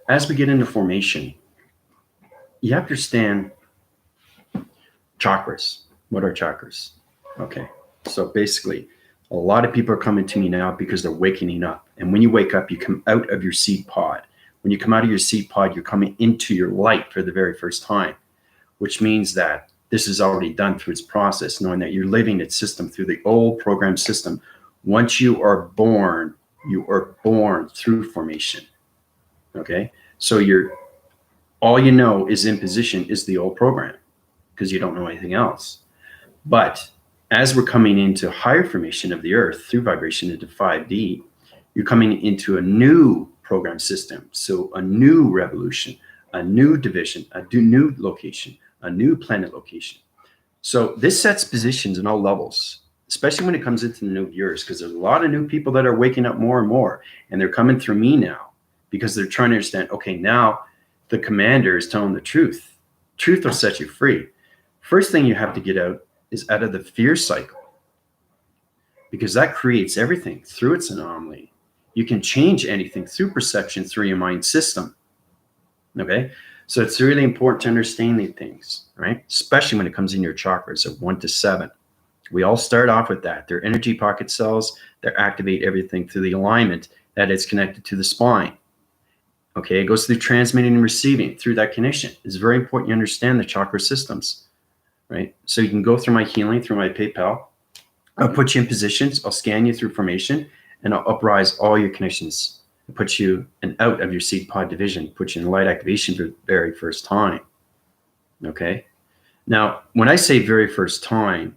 As we get into formation, you have to understand chakras. What are chakras? Okay, so basically, a lot of people are coming to me now because they're waking up. And when you wake up, you come out of your seed pod. When you come out of your seed pod, you're coming into your light for the very first time, which means that this is already done through its process, knowing that you're living its system through the old program system. Once you are born through formation. Okay, so all you know is in position is the old program because you don't know anything else. But as we're coming into higher formation of the earth through vibration into 5D, you're coming into a new program system. So a new revolution, a new division, a new location, a new planet location. So this sets positions in all levels, especially when it comes into the new years, because there's a lot of new people that are waking up more and more, and they're coming through me now because they're trying to understand, okay, now the commander is telling the truth. Truth will set you free. First thing you have to get out is out of the fear cycle, because that creates everything through its anomaly. You can change anything through perception, through your mind system. Okay, so it's really important to understand these things, right? Especially when it comes in your chakras of 1 to 7. We all start off with that. They're energy pocket cells that activate everything through the alignment that is connected to the spine. Okay, it goes through transmitting and receiving through that connection. It's very important you understand the chakra systems, right? So you can go through my healing, through my PayPal. I'll put you in positions. I'll scan you through formation, and I'll uprise all your connections. I'll put you out of your seed pod division, put you in light activation for the very first time. Okay. Now, when I say very first time,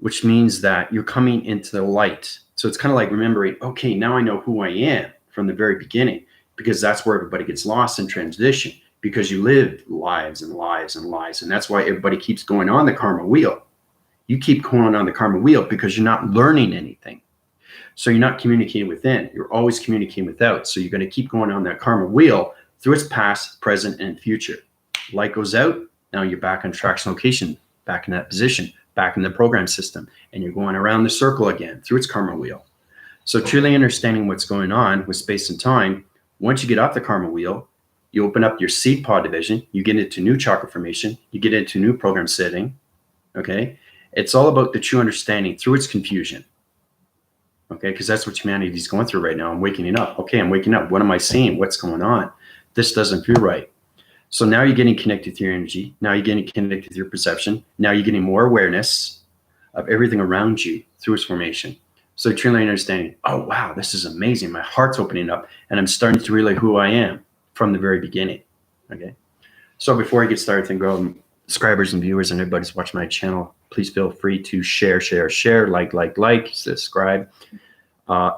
which means that you're coming into the light. So it's kind of like remembering, okay, now I know who I am from the very beginning, because that's where everybody gets lost in transition, because you live lives and lives and lives. And that's why everybody keeps going on the karma wheel. You keep going on the karma wheel because you're not learning anything. So you're not communicating within, you're always communicating without. So you're going to keep going on that karma wheel through its past, present, and future. Light goes out, now you're back on traction location, back in that position, back in the program system, and you're going around the circle again through its karma wheel. So truly understanding what's going on with space and time, once you get off the karma wheel, you open up your seed pod division, you get into new chakra formation, you get into new program setting, okay? It's all about the true understanding through its confusion, okay? Because that's what humanity is going through right now. I'm waking up. Okay, I'm waking up. What am I seeing? What's going on? This doesn't feel right. So now you're getting connected to your energy. Now you're getting connected to your perception. Now you're getting more awareness of everything around you through its formation. So truly understanding, oh, wow, this is amazing. My heart's opening up, and I'm starting to realize who I am from the very beginning, okay? So before I get started, thank you, subscribers and viewers and everybody's watching my channel, please feel free to share, like, subscribe.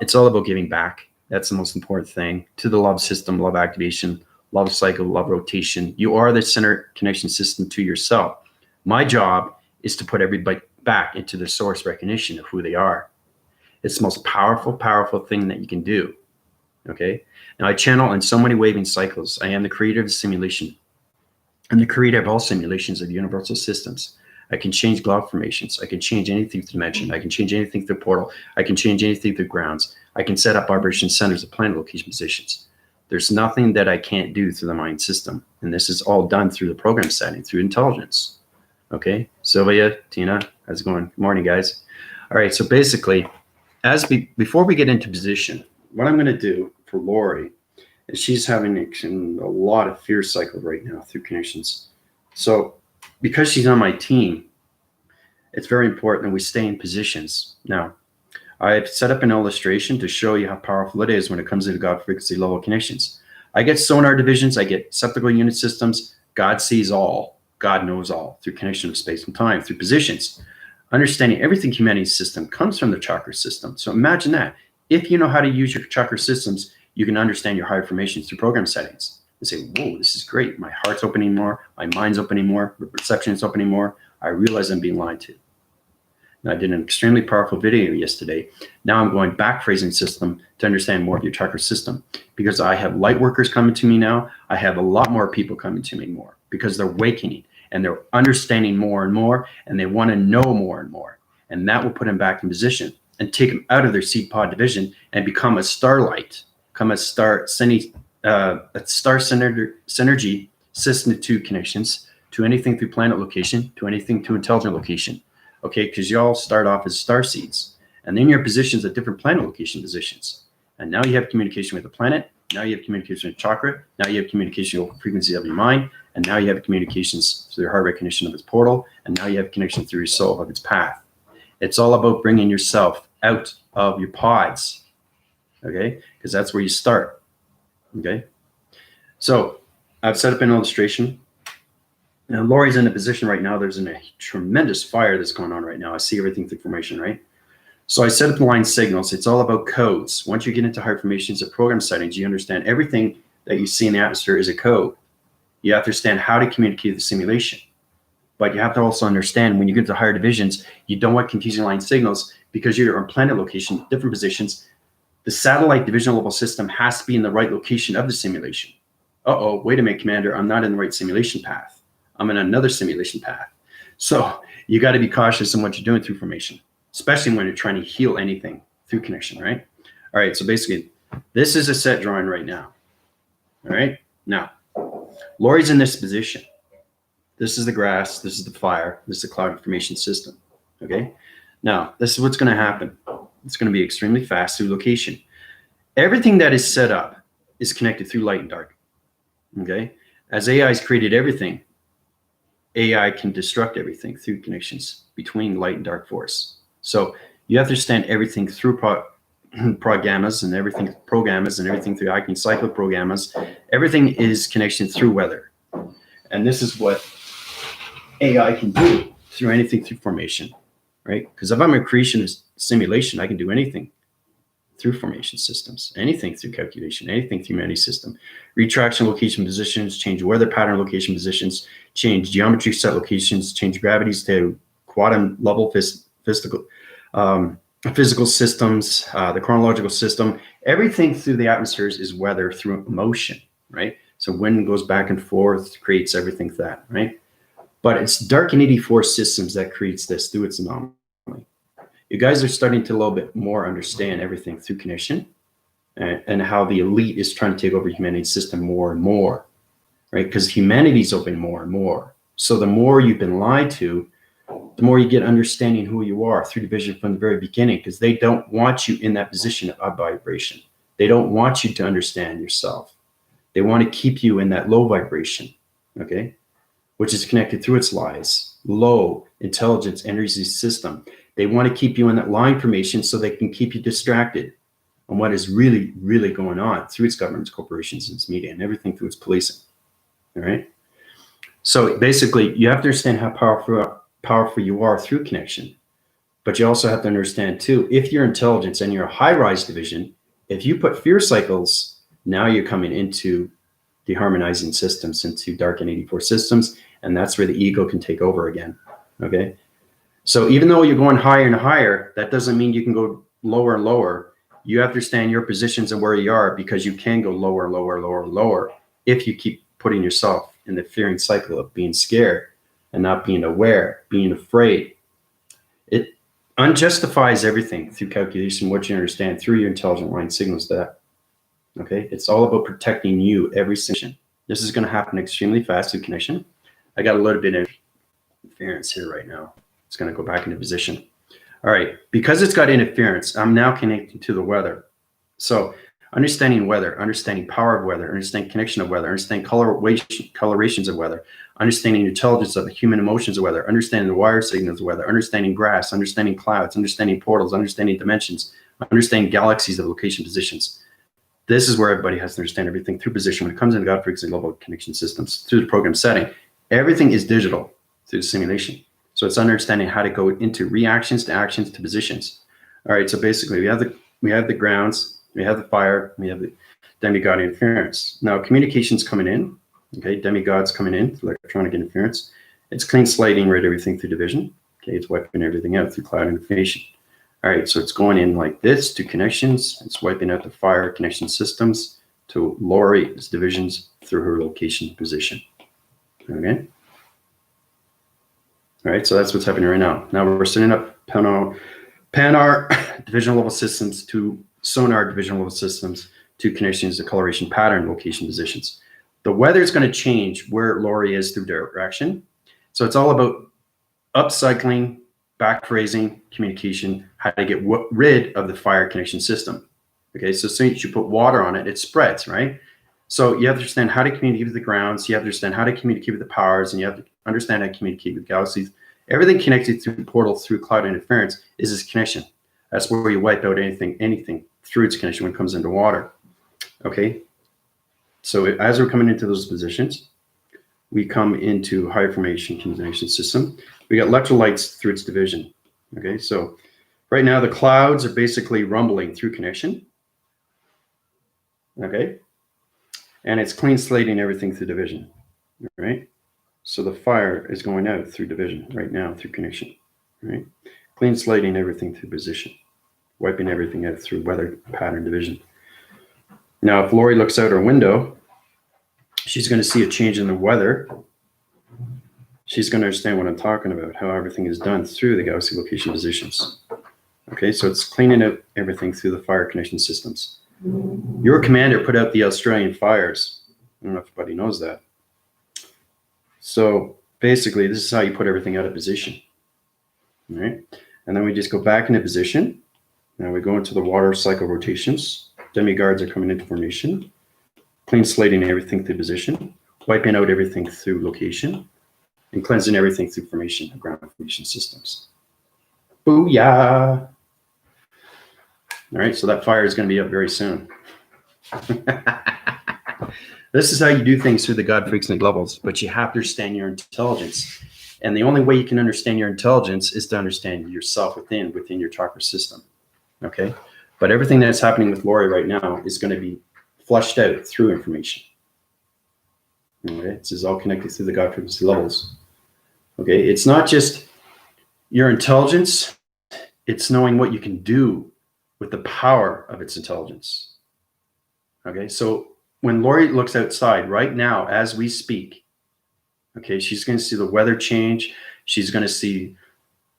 It's all about giving back. That's the most important thing. To the love system, love activation, love cycle, love rotation. You are the center connection system to yourself. My job is to put everybody back into the source recognition of who they are. It's the most powerful thing that you can do, okay? Now, I channel in so many waving cycles. I am the creator of the simulation. I'm the creator of all simulations of universal systems. I can change glob formations. I can change anything through dimension. I can change anything through portal. I can change anything through grounds. I can set up vibration centers of planet location positions. There's nothing that I can't do through the mind system. And this is all done through the program setting, through intelligence. Okay, Sylvia, Tina, how's it going? Good morning, guys. All right, so basically, before we get into position, what I'm going to do for Lori is she's having a lot of fear cycle right now through connections. So because she's on my team, it's very important that we stay in positions. Now, I've set up an illustration to show you how powerful it is when it comes to the God frequency level connections. I get sonar divisions, I get septical unit systems. God sees all, God knows all through connection of space and time, through positions. Understanding everything humanity's system comes from the chakra system. So imagine that. If you know how to use your chakra systems, you can understand your higher formations through program settings. And say, whoa, this is great. My heart's opening more. My mind's opening more. My perception is opening more. I realize I'm being lied to. Now, I did an extremely powerful video yesterday. Now I'm going back phrasing system to understand more of your chakra system, because I have light workers coming to me now. I have a lot more people coming to me more because they're awakening and they're understanding more and more, and they want to know more and more. And that will put them back in position. and take them out of their seed pod division and become a starlight, become a star synergy system to connections, to anything through planet location, to anything to intelligent location. Okay, because you all start off as star seeds, and then your positions at different planet location positions. And now you have communication with the planet. Now you have communication with chakra. Now you have communication with the frequency of your mind. And now you have communications through your heart recognition of its portal. And now you have connection through your soul of its path. It's all about bringing yourself out of your pods, okay? Because that's where you start, okay? So I've set up an illustration. Now, Lori's in a position right now. There's a tremendous fire that's going on right now. I see everything through formation, right? So I set up the line signals. It's all about codes. Once you get into heart formations and program settings, you understand everything that you see in the atmosphere is a code. You have to understand how to communicate the simulation. But you have to also understand when you get to higher divisions, you don't want confusing line signals because you're on planet location, different positions. The satellite division level system has to be in the right location of the simulation. Uh-oh, wait a minute, Commander, I'm not in the right simulation path. I'm in another simulation path. So you got to be cautious in what you're doing through formation, especially when you're trying to heal anything through connection, right? All right, so basically, this is a set drawing right now. All right, now, Lori's in this position. This is the grass, this is the fire, this is the cloud information system, okay? Now, this is what's gonna happen. It's gonna be extremely fast through location. Everything that is set up is connected through light and dark, okay? As AI has created everything, AI can destruct everything through connections between light and dark force. So you have to understand everything through programmas and everything programmas and everything through Icon cyclic programmas. Everything is connection through weather. And this is what AI can do through anything through formation, right? Because if I'm a creationist simulation, I can do anything through formation systems, anything through calculation, anything through many system. Retraction location positions, change weather pattern location positions, change geometry set locations, change gravities to quantum level physical systems, the chronological system. Everything through the atmospheres is weather through motion, right? So wind goes back and forth, creates everything that, right? But it's dark and 84 systems that creates this through its anomaly. You guys are starting to a little bit more understand everything through connection and how the elite is trying to take over humanity's system more and more, right? Because humanity's open more and more. So the more you've been lied to, the more you get understanding who you are through division from the very beginning, because they don't want you in that position of vibration. They don't want you to understand yourself. They want to keep you in that low vibration, okay? Which is connected through its lies, low intelligence energy system. They want to keep you in that line formation so they can keep you distracted on what is really, really going on through its governments, corporations, and its media, and everything through its policing, all right? So basically, you have to understand how powerful you are through connection, but you also have to understand too, if you're intelligence and you're a high-rise division, if you put fear cycles, now you're coming into deharmonizing systems, into dark and 84 systems, and that's where the ego can take over again, okay? So even though you're going higher and higher, that doesn't mean you can go lower and lower. You have to understand your positions and where you are, because you can go lower, lower, lower, lower if you keep putting yourself in the fearing cycle of being scared and not being aware, being afraid. It unjustifies everything through calculation, what you understand through your intelligent line signals that, okay? It's all about protecting you every session. This is going to happen extremely fast through connection. I got a little bit of interference here right now. It's going to go back into position. All right, because it's got interference, I'm now connecting to the weather. So understanding weather, understanding power of weather, understanding connection of weather, understanding colorations of weather, understanding intelligence of the human emotions of weather, understanding the wire signals of weather, understanding grass, understanding clouds, understanding portals, understanding dimensions, understanding galaxies of location positions. This is where everybody has to understand everything through position. When it comes into God frequency level connection systems, through the program setting, everything is digital through the simulation. So it's understanding how to go into reactions to actions to positions. All right, so basically we have the grounds, we have the fire, we have the demigod interference. Now communication's coming in, okay, demigod's coming in through electronic interference. It's clean slating right everything through division. Okay, it's wiping everything out through cloud information. All right, so it's going in like this to connections. It's wiping out the fire connection systems to Lori's divisions through her location position. Okay. All right, so that's what's happening right now. Now we're setting up Panar division level systems to sonar division level systems to connections to coloration pattern location positions. The weather is going to change where Lori is through direction. So it's all about upcycling, back phrasing, communication, how to get rid of the fire connection system. Okay, so since you put water on it, it spreads, right? So you have to understand how to communicate with the grounds, you have to understand how to communicate with the powers, and you have to understand how to communicate with galaxies. Everything connected through portals through cloud interference is this connection. That's where you wipe out anything through its connection when it comes into water. Okay, so as we're coming into those positions, we come into high formation communication system. We got electrolytes through its division. Okay, so right now the clouds are basically rumbling through connection. Okay, and it's clean slating everything through division. Right, so the fire is going out through division right now through connection. Right, clean slating everything through position, wiping everything out through weather pattern division. Now, if Lori looks out her window, she's going to see a change in the weather. She's going to understand what I'm talking about, how everything is done through the galaxy location positions. Okay, so it's cleaning out everything through the fire connection systems. Your commander put out the Australian fires. I don't know if everybody knows that. So basically, this is how you put everything out of position. All right, and then we just go back into position. Now we go into the water cycle rotations. Demi-guards are coming into formation. Clean slating everything through position, wiping out everything through location, and cleansing everything through formation and ground formation systems. Booyah! All right, so that fire is going to be up very soon. This is how you do things through the God frequency levels, but you have to understand your intelligence. And the only way you can understand your intelligence is to understand yourself within your chakra system. Okay? But everything that's happening with Lori right now is going to be flushed out through information. Okay, this is all connected through the God frequency levels. Okay, it's not just your intelligence, it's knowing what you can do with the power of its intelligence. Okay, so when Lori looks outside right now as we speak, okay, she's going to see the weather change, she's going to see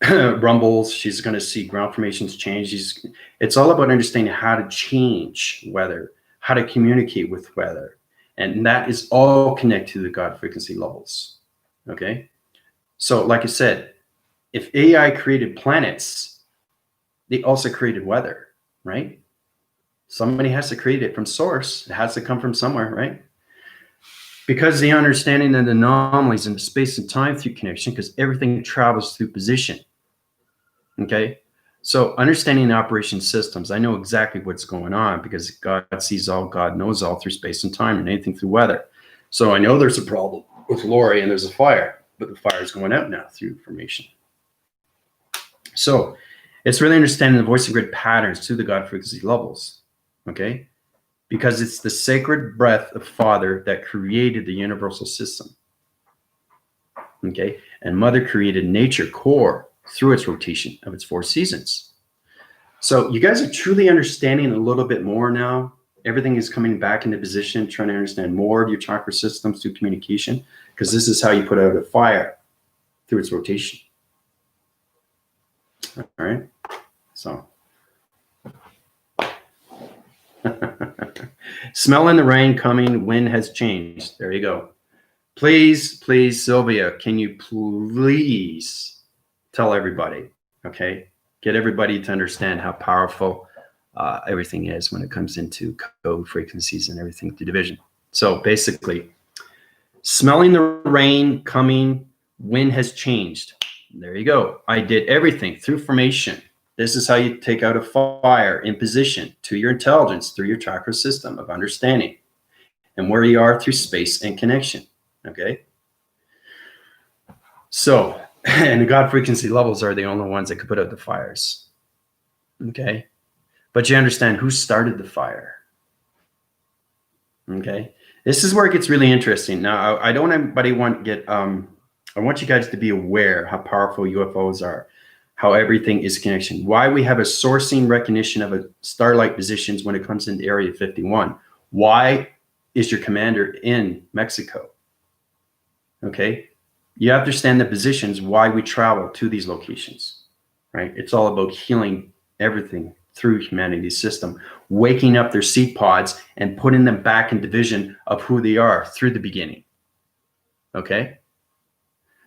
rumbles, she's going to see ground formations change. It's all about understanding how to change weather, how to communicate with weather. And that is all connected to the God frequency levels. Okay. So like I said, if AI created planets, they also created weather, right? Somebody has to create it from source. It has to come from somewhere, right? Because the understanding of the anomalies in space and time through connection, because everything travels through position. Okay, so understanding the operation systems, I know exactly what's going on because God sees all, God knows all through space and time and anything through weather. So I know there's a problem with Lori and there's a fire, but the fire is going out now through formation. So it's really understanding the voice and grid patterns to the God frequency levels. Okay, because it's the sacred breath of Father that created the universal system. Okay, and Mother created nature core through its rotation of its 4 seasons. So you guys are truly understanding a little bit more now. Everything is coming back into position, trying to understand more of your chakra systems through communication, because this is how you put out a fire through its rotation. All right, so. Smelling the rain coming, wind has changed. There you go. Please, Sylvia, can you please tell everybody, okay? Get everybody to understand how powerful everything is when it comes into code frequencies and everything through division. So basically, smelling the rain coming, wind has changed. There you go. I did everything through formation. This is how you take out a fire in position to your intelligence through your chakra system of understanding and where you are through space and connection, okay? So, and the God frequency levels are the only ones that could put out the fires, okay? But you understand who started the fire, okay? This is where it gets really interesting. Now, I don't want anybody I want you guys to be aware how powerful UFOs are, how everything is connection, why we have a sourcing recognition of a starlight positions when it comes into Area 51. Why is your commander in Mexico? Okay, you have to understand the positions, why we travel to these locations. right? It's all about healing everything through humanity's system, waking up their seed pods and putting them back in division of who they are through the beginning. Okay?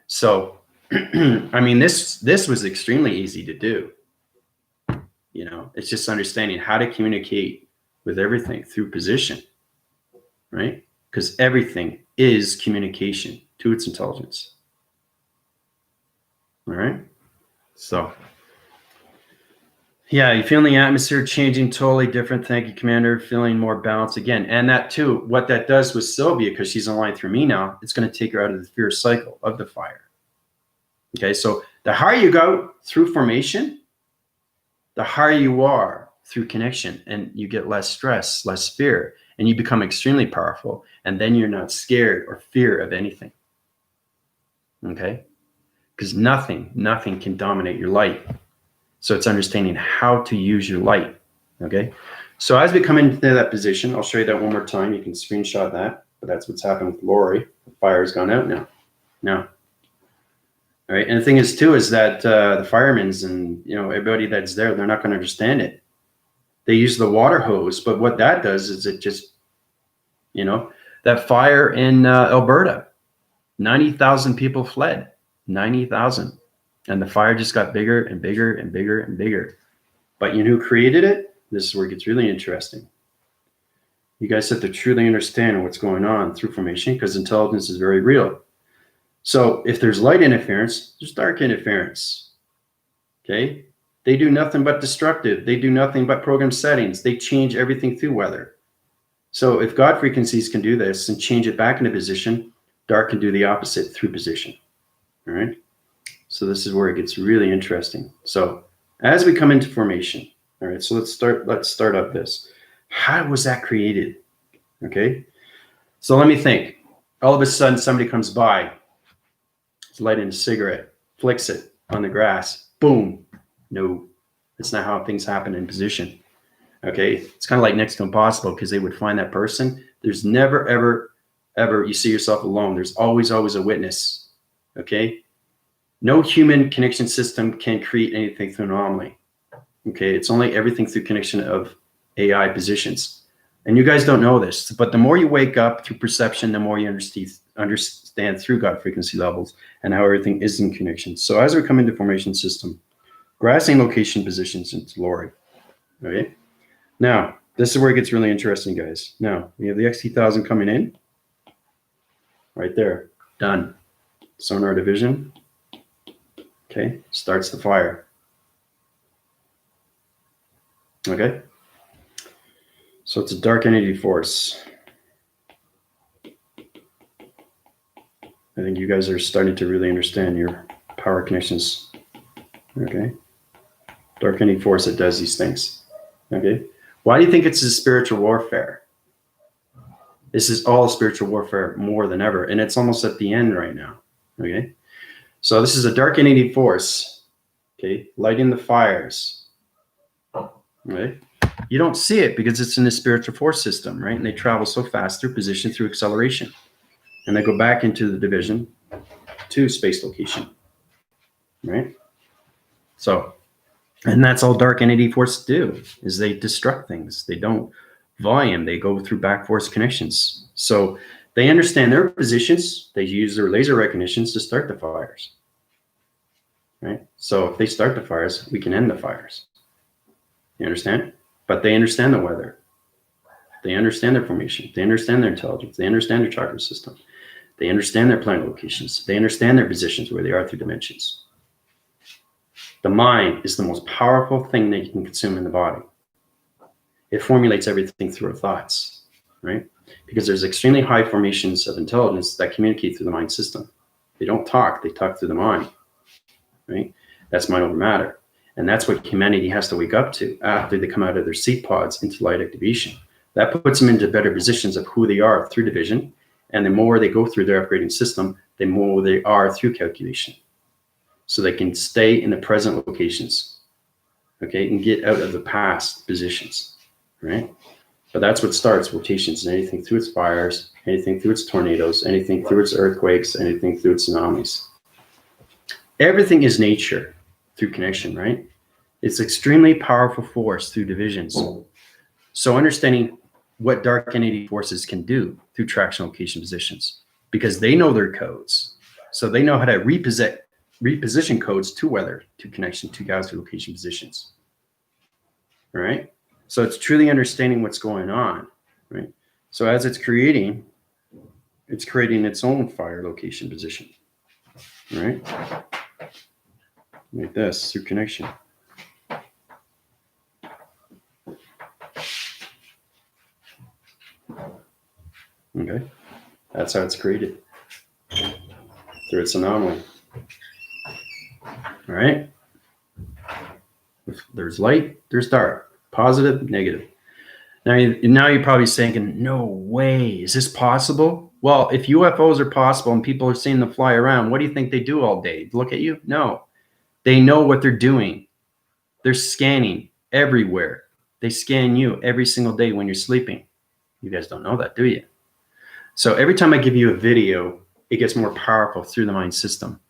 So, I mean, this was extremely easy to do. You know, it's just understanding how to communicate with everything through position, right? Because everything is communication to its intelligence. All right? So, yeah, you feeling the atmosphere changing, totally different. Thank you, Commander. Feeling more balanced again. And that too, what that does with Sylvia, because she's aligned through me now, it's going to take her out of the fear cycle of the fire. Okay, so the higher you go through formation, the higher you are through connection, and you get less stress, less fear, and you become extremely powerful. And then you're not scared or fear of anything. Okay, because nothing can dominate your light. So it's understanding how to use your light, okay? So as we come into that position, I'll show you that one more time. You can screenshot that, but that's what's happened with Lori. The fire has gone out now. All right, and the thing is too is that the firemen's and everybody that's there, they're not going to understand it. They use the water hose, but what that does is it just, that fire in Alberta, 90,000 people fled, 90,000. And the fire just got bigger and bigger and bigger and bigger. But you know who created it? This is where it gets really interesting. You guys have to truly understand what's going on through formation, because intelligence is very real. So if there's light interference, there's dark interference. Okay? They do nothing but destructive. They do nothing but program settings. They change everything through weather. So if God frequencies can do this and change it back into position, dark can do the opposite through position. All right? So this is where it gets really interesting. So as we come into formation, all right, so let's start up this. How was that created? Okay. So let me think. All of a sudden somebody comes by, lighting a cigarette, flicks it on the grass, boom. No, that's not how things happen in position. Okay. It's kind of like next to impossible, because they would find that person. There's never, ever you see yourself alone. There's always a witness. Okay. No human connection system can create anything through anomaly. Okay, it's only everything through connection of AI positions. And you guys don't know this, but the more you wake up through perception, the more you understand through God frequency levels and how everything is in connection. So as we come into formation system, grasping location positions into Lori. Okay, now this is where it gets really interesting, guys. Now we have the XT1000 coming in. Right there, done. Sonar division. Okay, starts the fire. Okay, so it's a dark energy force. I think you guys are starting to really understand your power connections. Okay, dark energy force that does these things. Okay, why do you think it's a spiritual warfare? This is all spiritual warfare more than ever, and it's almost at the end right now. Okay. So this is a dark energy force, okay, lighting the fires, right? You don't see it because it's in the spiritual force system, right? And they travel so fast through position, through acceleration. And they go back into the division to space location, right? So, and that's all dark energy force do, is they destruct things. They don't volume. They go through back force connections. So they understand their positions. They use their laser recognitions to start the fires. Right? So if they start the fires, we can end the fires. You understand? But they understand the weather. They understand their formation. They understand their intelligence. They understand their chakra system. They understand their planet locations. They understand their positions, where they are through dimensions. The mind is the most powerful thing that you can consume in the body. It formulates everything through our thoughts, right? Because there's extremely high formations of intelligence that communicate through the mind system. They don't talk, they talk through the mind, right? That's mind over matter. And that's what humanity has to wake up to after they come out of their seed pods into light activation. That puts them into better positions of who they are through division. And the more they go through their upgrading system, the more they are through calculation. So they can stay in the present locations, okay, and get out of the past positions, right? But that's what starts rotations, and anything through its fires, anything through its tornadoes, anything through its earthquakes, anything through its tsunamis. Everything is nature. through connection, right? It's extremely powerful force through divisions. So understanding what dark entity forces can do through traction location positions, because they know their codes. So they know how to reposition codes to weather, to connection, to galaxy location positions. All right. So it's truly understanding what's going on, right? So as it's creating its own fire location position, right? Like this through connection. Okay. That's how it's created through its anomaly. All right. There's light, there's dark, positive, negative. Now you're probably thinking, no way, is this possible? Well, if UFOs are possible and people are seeing them fly around, what do you think they do all day? Look at you? No. They know what they're doing. They're scanning everywhere. They scan you every single day when you're sleeping. You guys don't know that, do you? So every time I give you a video, it gets more powerful through the mind system.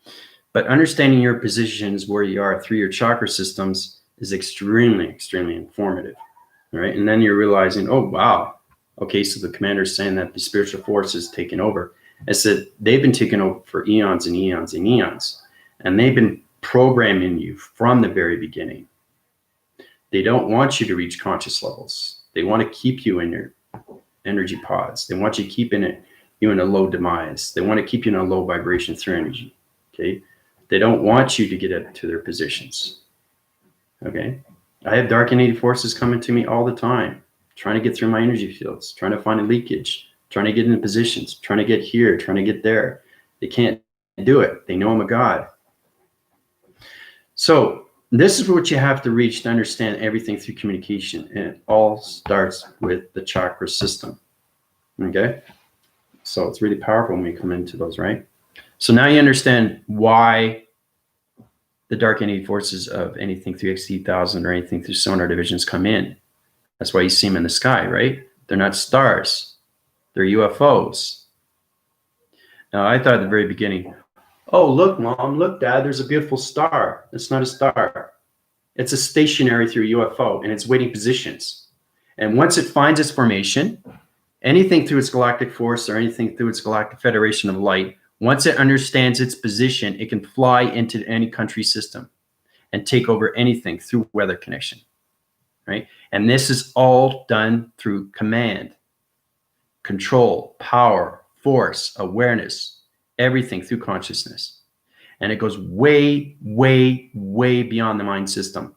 But understanding your positions where you are through your chakra systems is extremely, extremely informative. All right. And then you're realizing, oh, wow. Okay. So the commander's saying that the spiritual force is taking over. I said, they've been taking over for eons and eons and eons. And they've been programming you from the very beginning. They don't want you to reach conscious levels. They want to keep you in your energy pods. They want you to keep you in a low demise. They want to keep you in a low vibration through energy. Okay. They don't want you to get up to their positions. Okay. I have dark entity forces coming to me all the time, trying to get through my energy fields, trying to find a leakage, trying to get into positions, trying to get here, trying to get there. They can't do it. They know I'm a god. So this is what you have to reach to understand everything through communication. And it all starts with the chakra system. Okay. So it's really powerful when we come into those, right? So now you understand why the dark entity forces of anything through XT1000 or anything through sonar divisions come in. That's why you see them in the sky, right? They're not stars. They're UFOs. Now, I thought at the very beginning, oh, look, Mom, look, Dad, there's a beautiful star. It's not a star. It's a stationary through UFO, and it's waiting positions. And once it finds its formation, anything through its galactic force or anything through its galactic federation of light, once it understands its position, it can fly into any country system and take over anything through weather connection, right? And this is all done through command, control, power, force, awareness, everything through consciousness. And it goes way, way, way beyond the mind system,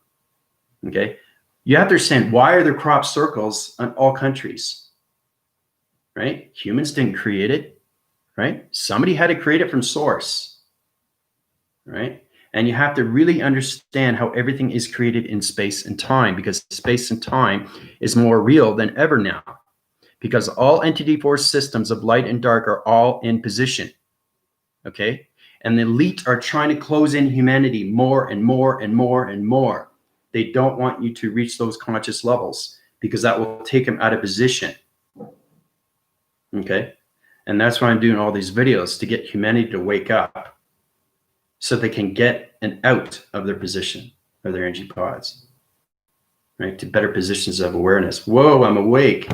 okay? You have to understand, why are there crop circles on all countries, right? Humans didn't create it. Right? Somebody had to create it from source, right? And you have to really understand how everything is created in space and time, because space and time is more real than ever now, because all entity force systems of light and dark are all in position, okay? And the elite are trying to close in humanity more and more and more and more. They don't want you to reach those conscious levels because that will take them out of position, okay? And that's why I'm doing all these videos, to get humanity to wake up so they can get out of their position, of their energy pods, right? To better positions of awareness. Whoa, I'm awake.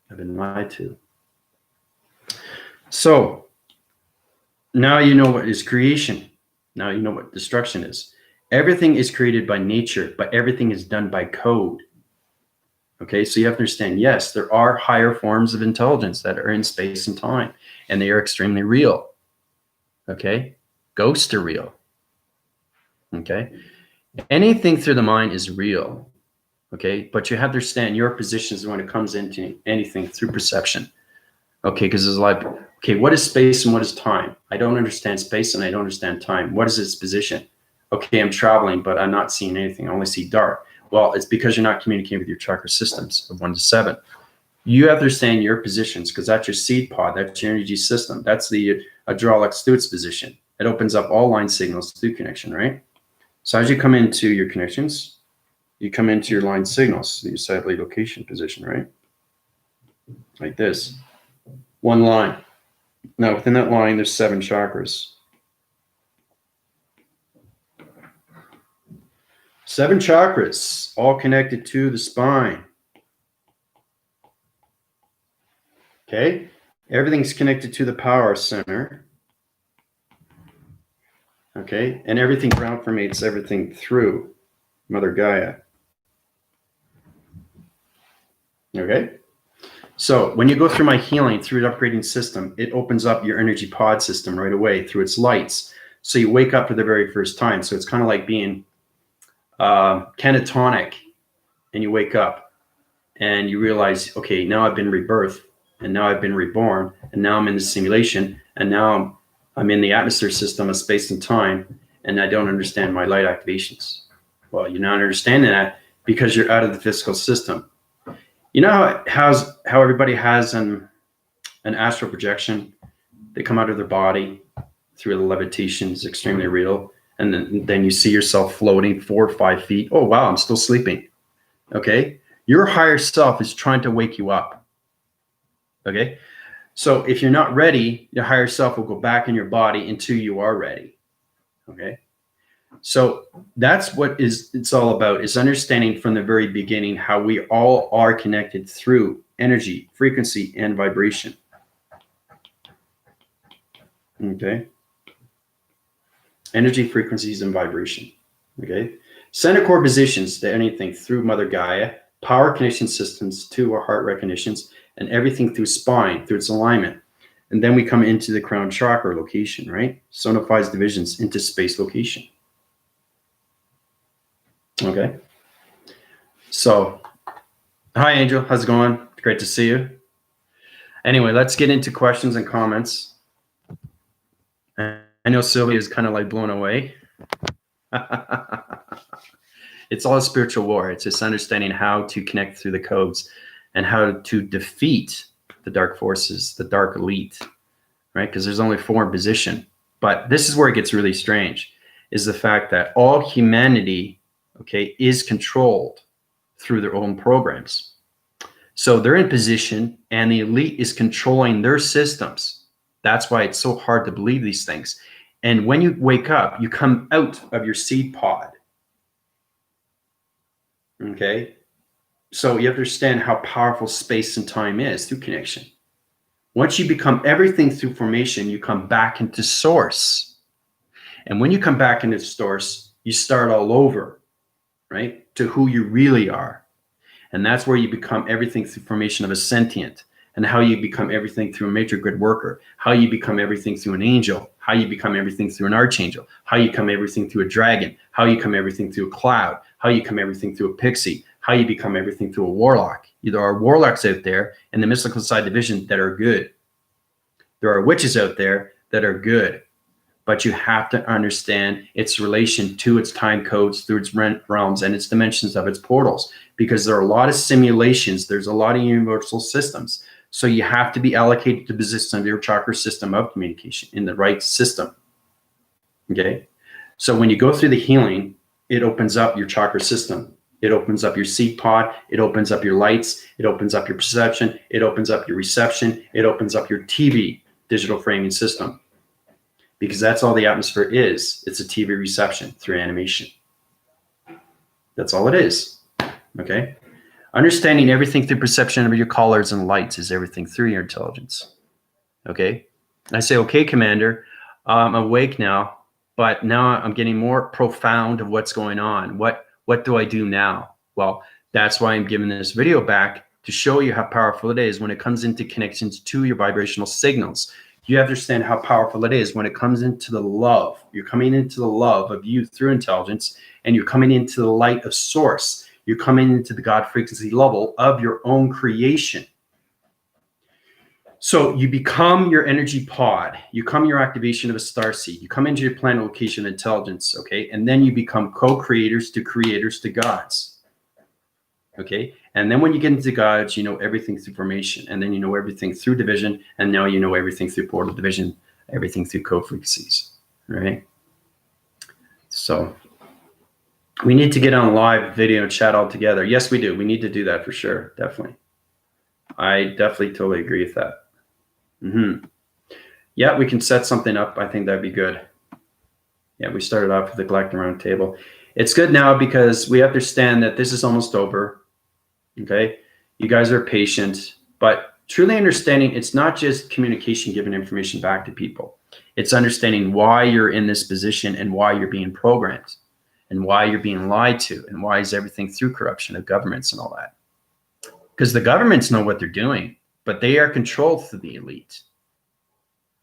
I've been lied to. So now you know what is creation. Now you know what destruction is. Everything is created by nature, but everything is done by code. Okay, so you have to understand, yes, there are higher forms of intelligence that are in space and time, and they are extremely real. Okay, ghosts are real. Okay, anything through the mind is real. Okay, but you have to understand your positions when it comes into anything through perception. Okay, because there's a lot of, okay, what is space and what is time? I don't understand space and I don't understand time. What is its position? Okay, I'm traveling, but I'm not seeing anything. I only see dark. Well, it's because you're not communicating with your chakra systems of 1 to 7. You have to understand your positions, because that's your seed pod. That's your energy system. That's the hydraulic Steward's position. It opens up all line signals through connection, right? So as you come into your connections, you come into your line signals, your satellite location position, right? Like this. One line. Now, within that line, there's 7 chakras. 7 chakras, all connected to the spine. Okay, everything's connected to the power center. Okay, and everything ground formates everything through Mother Gaia. Okay, so when you go through my healing through the upgrading system, it opens up your energy pod system right away through its lights. So you wake up for the very first time. So it's kind of like being catatonic, and you wake up and you realize, okay, now I've been rebirthed, and now I've been reborn, and now I'm in the simulation, and now I'm in the atmosphere system of space and time, and I don't understand my light activations. Well, you're not understanding that because you're out of the physical system. You know how everybody has an astral projection? They come out of their body through the levitation is extremely real. And then you see yourself floating 4 or 5 feet. Oh, wow, I'm still sleeping. Okay. Your higher self is trying to wake you up. Okay. So if you're not ready, your higher self will go back in your body until you are ready. Okay. So that's what it's all about, is understanding from the very beginning how we all are connected through energy, frequency, and vibration. Okay. Energy, frequencies, and vibration. Okay. Center core positions to anything through Mother Gaia, power connection systems to our heart recognitions, and everything through spine, through its alignment. And then we come into the crown chakra location, right? Sonifies divisions into space location. Okay. So, hi, Angel. How's it going? Great to see you. Anyway, let's get into questions and comments. I know Sylvia is kind of like blown away. It's all a spiritual war. It's just understanding how to connect through the codes and how to defeat the dark forces, the dark elite, right? Because there's only 4 in position. But this is where it gets really strange, is the fact that all humanity, okay, is controlled through their own programs. So they're in position and the elite is controlling their systems. That's why it's so hard to believe these things. And when you wake up, you come out of your seed pod. Okay. So you understand how powerful space and time is through connection. Once you become everything through formation, you come back into source. And when you come back into source, you start all over, right? To who you really are. And that's where you become everything through formation of a sentient, and how you become everything through a major grid worker, how you become everything through an angel, how you become everything through an archangel, how you become everything through a dragon, how you become everything through a cloud, how you become everything through a pixie, how you become everything through a warlock. There are warlocks out there in the mystical side division that are good. There are witches out there that are good. But you have to understand its relation to its time codes through its realms and its dimensions of its portals, because there are a lot of simulations. There's a lot of universal systems. So you have to be allocated to the position of your chakra system of communication in the right system. Okay. So when you go through the healing, it opens up your chakra system. It opens up your seed pod. It opens up your lights. It opens up your perception. It opens up your reception. It opens up your TV, digital framing system. Because that's all the atmosphere is. It's a TV reception through animation. That's all it is. Okay. Understanding everything through perception of your colors and lights is everything through your intelligence. Okay. I say, okay, Commander, I'm awake now, but now I'm getting more profound of what's going on. What do I do now? Well, that's why I'm giving this video back, to show you how powerful it is when it comes into connections to your vibrational signals. You understand how powerful it is when it comes into the love. You're coming into the love of you through intelligence, and you're coming into the light of source. You're coming into the God frequency level of your own creation. So you become your energy pod. You become your activation of a starseed. You come into your planet location of intelligence, okay? And then you become co-creators to gods, okay? And then when you get into gods, you know everything through formation, and then you know everything through division, and now you know everything through portal division, everything through co-frequencies, right? So we need to get on live video and chat all together. Yes, we do. We need to do that for sure. Definitely. I definitely totally agree with that. Yeah, we can set something up. I think that'd be good. Yeah, we started off with the Galactic Round Table. It's good now because we understand that this is almost over. Okay. You guys are patient, but truly understanding it's not just communication, giving information back to people. It's understanding why you're in this position and why you're being programmed and why you're being lied to and why is everything through corruption of governments and all that. Because the governments know what they're doing, but they are controlled through the elite.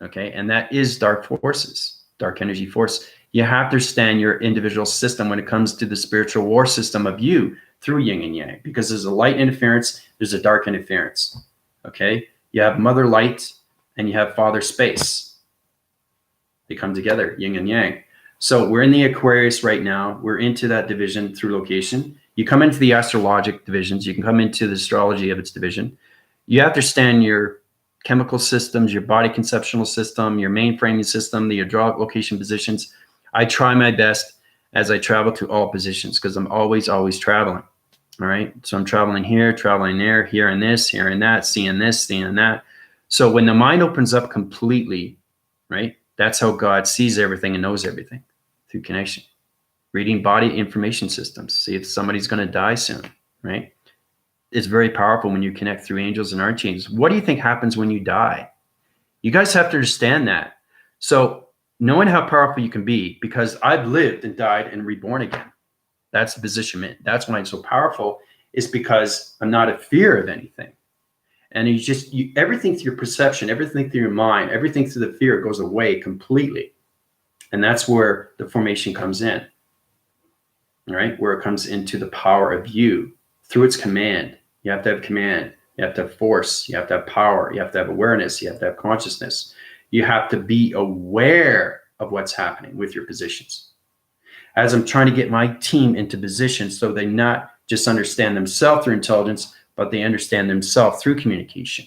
Okay. And that is dark forces, dark energy force. You have to understand your individual system when it comes to the spiritual war system of you through yin and yang, because there's a light interference, there's a dark interference. Okay. You have mother light and you have father space. They come together, yin and yang. So we're in the Aquarius right now. We're into that division through location. You come into the astrologic divisions. You can come into the astrology of its division. You have to understand your chemical systems, your body conceptual system, your mainframing system, the hydraulic location positions. I try my best as I travel to all positions because I'm always traveling. All right. So I'm traveling here, traveling there, here and this, here and that, seeing this, seeing that. So when the mind opens up completely, right, that's how God sees everything and knows everything through connection. Reading body information systems, see if somebody's going to die soon, right? It's very powerful when you connect through angels and archangels. What do you think happens when you die? You guys have to understand that. So knowing how powerful you can be, because I've lived and died and reborn again. That's the positionment. That's why I'm so powerful, is because I'm not a fear of anything. And everything through your perception, everything through your mind, everything through the fear goes away completely. And that's where the formation comes in, all right? Where it comes into the power of you through its command. You have to have command. You have to have force. You have to have power. You have to have awareness. You have to have consciousness. You have to be aware of what's happening with your positions. As I'm trying to get my team into position so they not just understand themselves through intelligence, but they understand themselves through communication.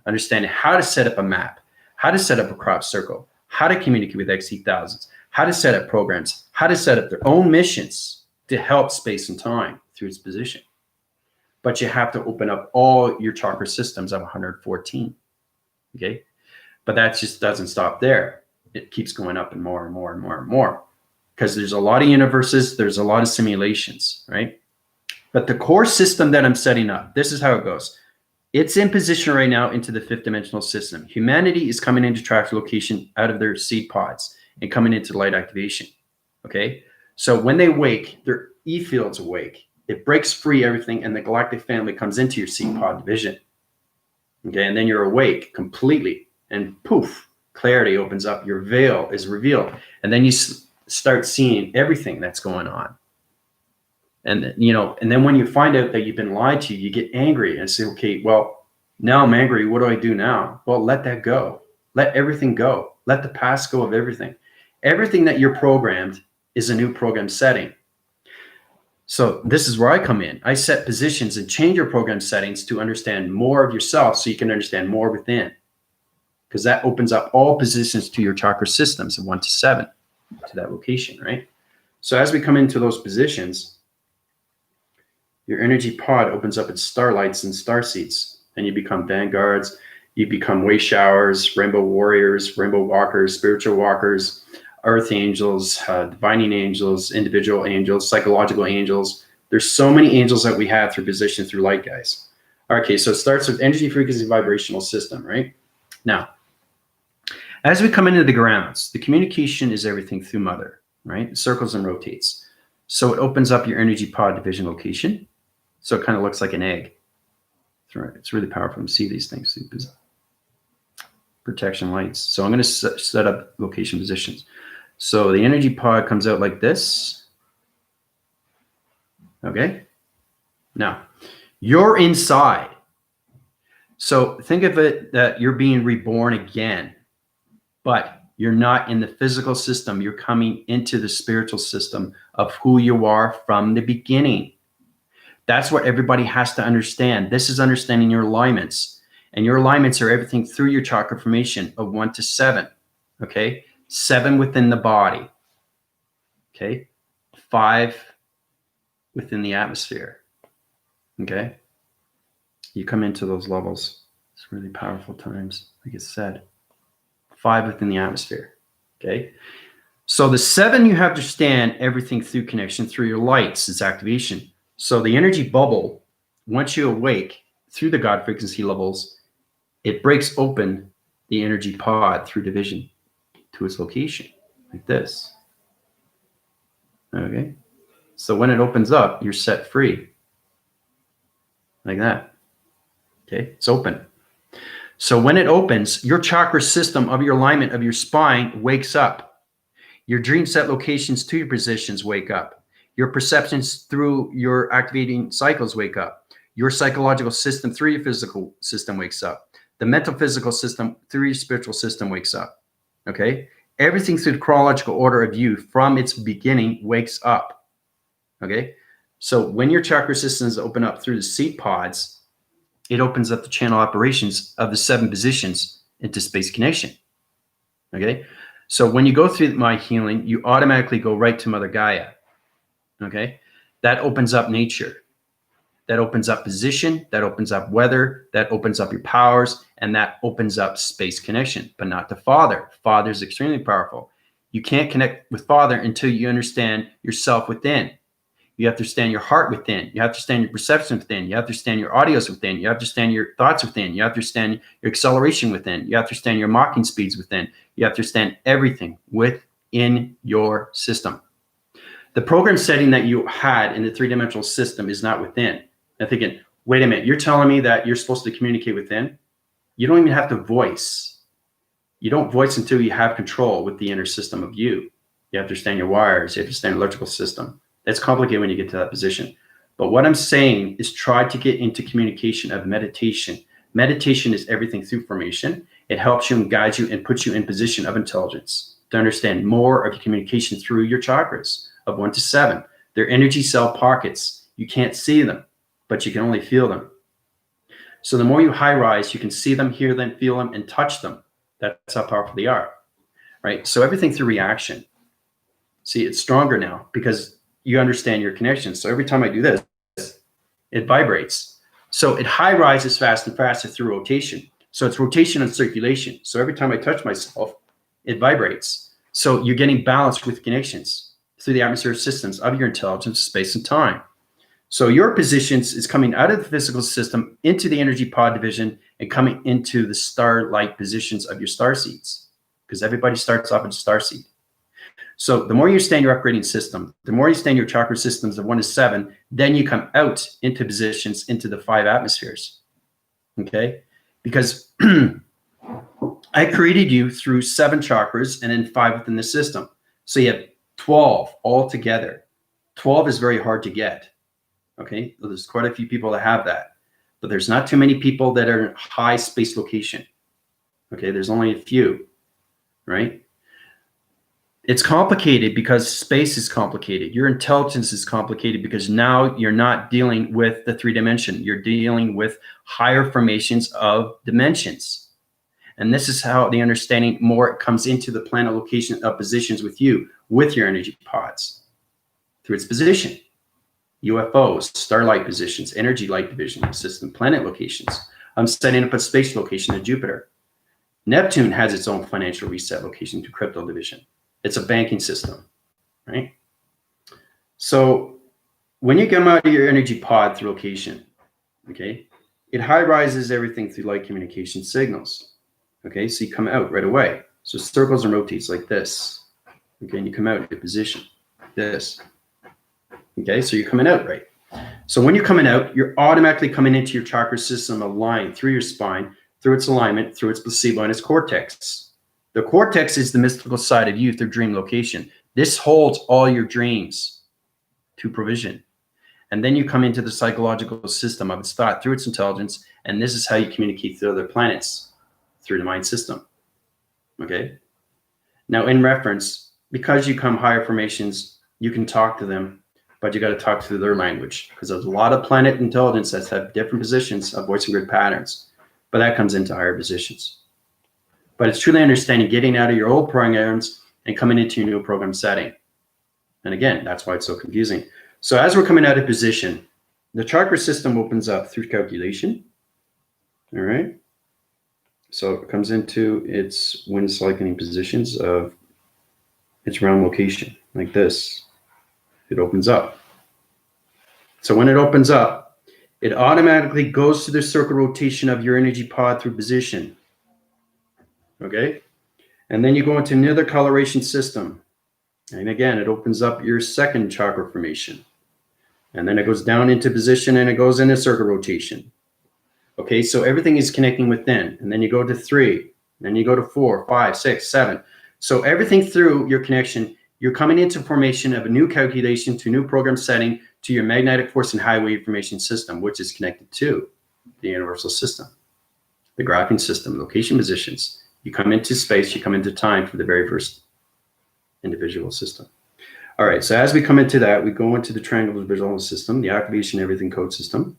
Understanding how to set up a map, how to set up a crop circle, how to communicate with XE1000s, how to set up programs, how to set up their own missions to help space and time through its position. But you have to open up all your chakra systems of 114. Okay. But that just doesn't stop there. It keeps going up and more and more and more and more. Because there's a lot of universes, there's a lot of simulations, right? But the core system that I'm setting up, this is how it goes. It's in position right now into the fifth dimensional system. Humanity is coming into track location out of their seed pods and coming into light activation. Okay. So when they wake, their E fields awake. It breaks free everything, and the galactic family comes into your seed pod division. Okay. And then you're awake completely, and poof, clarity opens up. Your veil is revealed. And then you start seeing everything that's going on. And, and then when you find out that you've been lied to, you get angry and say, okay, well, now I'm angry. What do I do now? Well, let that go. Let everything go. Let the past go of everything. Everything that you're programmed is a new program setting. So this is where I come in. I set positions and change your program settings to understand more of yourself so you can understand more within. Because that opens up all positions to your chakra systems of 1 to 7 to that location, right? So as we come into those positions, your energy pod opens up its starlights and star seeds, and you become vanguards, you become way showers, rainbow warriors, rainbow walkers, spiritual walkers, earth angels, divining angels, individual angels, psychological angels. There's so many angels that we have through position through light, guys. Okay, so it starts with energy, frequency, vibrational system, right? Now, as we come into the grounds, the communication is everything through mother, right? It circles and rotates. So it opens up your energy pod division location. So it kind of looks like an egg. It's really powerful to see these things. Protection lights. So I'm going to set up location positions. So the energy pod comes out like this. Okay. Now, you're inside. So think of it that you're being reborn again, but you're not in the physical system. You're coming into the spiritual system of who you are from the beginning. That's what everybody has to understand. This is understanding your alignments. And your alignments are everything through your chakra formation of 1 to 7. Okay? 7 within the body. Okay? 5 within the atmosphere. Okay? You come into those levels. It's really powerful times, like it said. 5 within the atmosphere. Okay? So the 7, you have to understand everything through connection through your lights. It's activation. So the energy bubble, once you awake through the God frequency levels, it breaks open the energy pod through division to its location, like this. Okay. So when it opens up, you're set free, like that. Okay. It's open. So when it opens, your chakra system of your alignment of your spine wakes up. Your dream set locations to your positions wake up. Your perceptions through your activating cycles wake up. Your psychological system through your physical system wakes up. The mental physical system through your spiritual system wakes up. Okay? Everything through the chronological order of you from its beginning wakes up. Okay? So when your chakra systems open up through the seed pods, it opens up the channel operations of the 7 positions into space connection. Okay? So when you go through my healing, you automatically go right to Mother Gaia. Okay? That opens up nature. That opens up position. That opens up weather. That opens up your powers. And that opens up space connection, but not to Father. Father is extremely powerful. You can't connect with Father until you understand yourself within. You have to understand your heart within. You have to understand your perception within. You have to understand your audios within. You have to understand your thoughts within. You have to understand your acceleration within. You have to understand your mocking speeds within. You have to understand everything within your system. The program setting that you had in the 3-dimensional system is not within. I'm thinking, wait a minute, you're telling me that you're supposed to communicate within? You don't even have to voice. You don't voice until you have control with the inner system of you. You have to understand your wires. You have to understand electrical system. That's complicated when you get to that position. But what I'm saying is try to get into communication of meditation. Meditation is everything through formation. It helps you and guides you and puts you in position of intelligence to understand more of your communication through your chakras of 1 to 7. They're energy cell pockets. You can't see them, but you can only feel them. So the more you high rise, you can see them, hear them, feel them, and touch them. That's how powerful they are, right? So everything through reaction. See, it's stronger now because you understand your connection. So every time I do this, it vibrates. So it high rises fast and faster through rotation. So it's rotation and circulation. So every time I touch myself, it vibrates. So you're getting balance with connections through the atmospheric systems of your intelligence, space, and time. So your positions is coming out of the physical system into the energy pod division and coming into the star-like positions of your star seeds, because everybody starts off as a star seed. So the more you stay in your upgrading system, the more you stay in your chakra systems of 1 to 7, then you come out into positions into the 5 atmospheres. Okay? Because I created you through 7 chakras and then 5 within the system. So you have 12 altogether. 12 is very hard to get. Okay? So there's quite a few people that have that. But there's not too many people that are in high space location. Okay? There's only a few. Right? It's complicated because space is complicated. Your intelligence is complicated because now you're not dealing with the 3 dimension. You're dealing with higher formations of dimensions. And this is how the understanding more comes into the planet location of positions with you, with your energy pods, through its position. UFOs, starlight positions, energy light division system, planet locations. I'm setting up a space location in Jupiter. Neptune has its own financial reset location to crypto division. It's a banking system, right? So when you come out of your energy pod through location, okay, it high rises everything through light communication signals. Okay, so you come out right away. So circles and rotates like this. Okay, and you come out in your position, like this. Okay, so you're coming out right. So when you're coming out, you're automatically coming into your chakra system aligned through your spine, through its alignment, through its placebo and its cortex. The cortex is the mystical side of you through dream location. This holds all your dreams to provision. And then you come into the psychological system of its thought through its intelligence. And this is how you communicate to other planets through the mind system. Okay. Now in reference, because you come higher formations, you can talk to them, but you got to talk through their language because there's a lot of planet intelligence that have different positions of voice and grid patterns, but that comes into higher positions. But it's truly understanding getting out of your old programs and coming into your new program setting. And again, that's why it's so confusing. So as we're coming out of position, the chakra system opens up through calculation. All right. So it comes into its wind cycling positions of its round location, like this. It opens up. So when it opens up, it automatically goes to the circle rotation of your energy pod through position. Okay? And then you go into another coloration system. And again, it opens up your second chakra formation. And then it goes down into position and it goes in a circle rotation. Okay, so everything is connecting within. And then you go to 3, then you go to 4, 5, 6, 7. So everything through your connection, you're coming into formation of a new calculation to new program setting to your magnetic force and highway information system, which is connected to the universal system, the graphing system, location positions. You come into space, you come into time for the very first individual system. All right, so as we come into that, we go into the triangular visual system, the activation everything code system.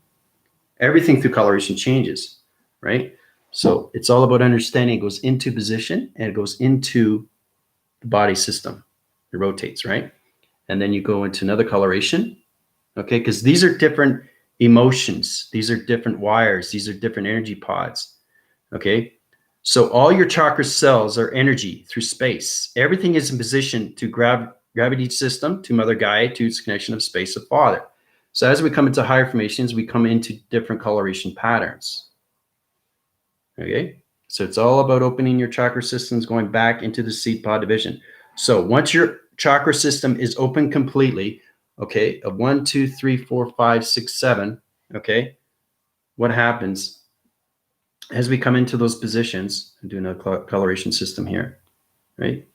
Everything through coloration changes, right? So it's all about understanding. It goes into position and it goes into the body system. It rotates, right? And then you go into another coloration, okay? Because these are different emotions. These are different wires. These are different energy pods, okay? So all your chakra cells are energy through space. Everything is in position to gravity system, to Mother Gaia, to its connection of space of Father. So as we come into higher formations, we come into different coloration patterns. Okay, so it's all about opening your chakra systems, going back into the seed pod division. So once your chakra system is open completely, okay, of 1, 2, 3, 4, 5, 6, 7, okay, what happens as we come into those positions? I'm doing a coloration system here, right?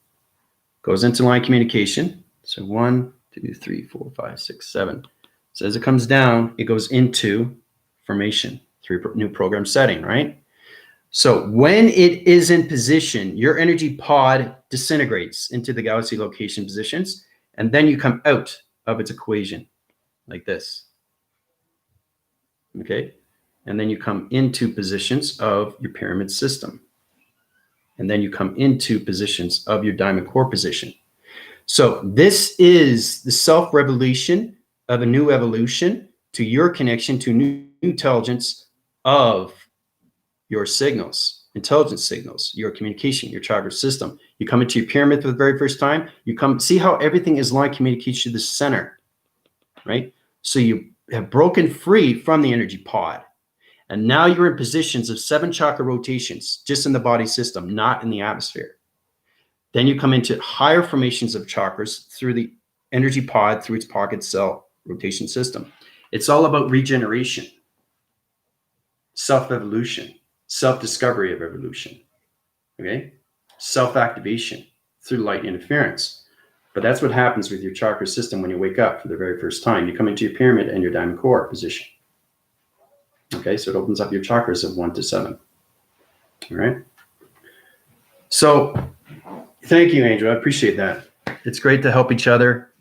Goes into line communication. So 1, 2, 3, 4, 5, 6, 7. So as it comes down, it goes into formation through new program setting, right? So when it is in position, your energy pod disintegrates into the galaxy location positions, and then you come out of its equation like this. Okay? And then you come into positions of your pyramid system. And then you come into positions of your diamond core position. So this is the self-revelation of a new evolution to your connection to new intelligence of your signals, intelligence signals, your communication, your chakra system. You come into your pyramid for the very first time. You come see how everything is line communication to the center, right? So you have broken free from the energy pod. And now you're in positions of 7 chakra rotations, just in the body system, not in the atmosphere. Then you come into higher formations of chakras through the energy pod, through its pocket cell rotation system. It's all about regeneration, self-evolution, self-discovery of evolution, okay? Self-activation through light interference. But that's what happens with your chakra system when you wake up for the very first time. You come into your pyramid and your diamond core position. Okay, so it opens up your chakras of 1 to 7. All right? So thank you, Angel. I appreciate that. It's great to help each other.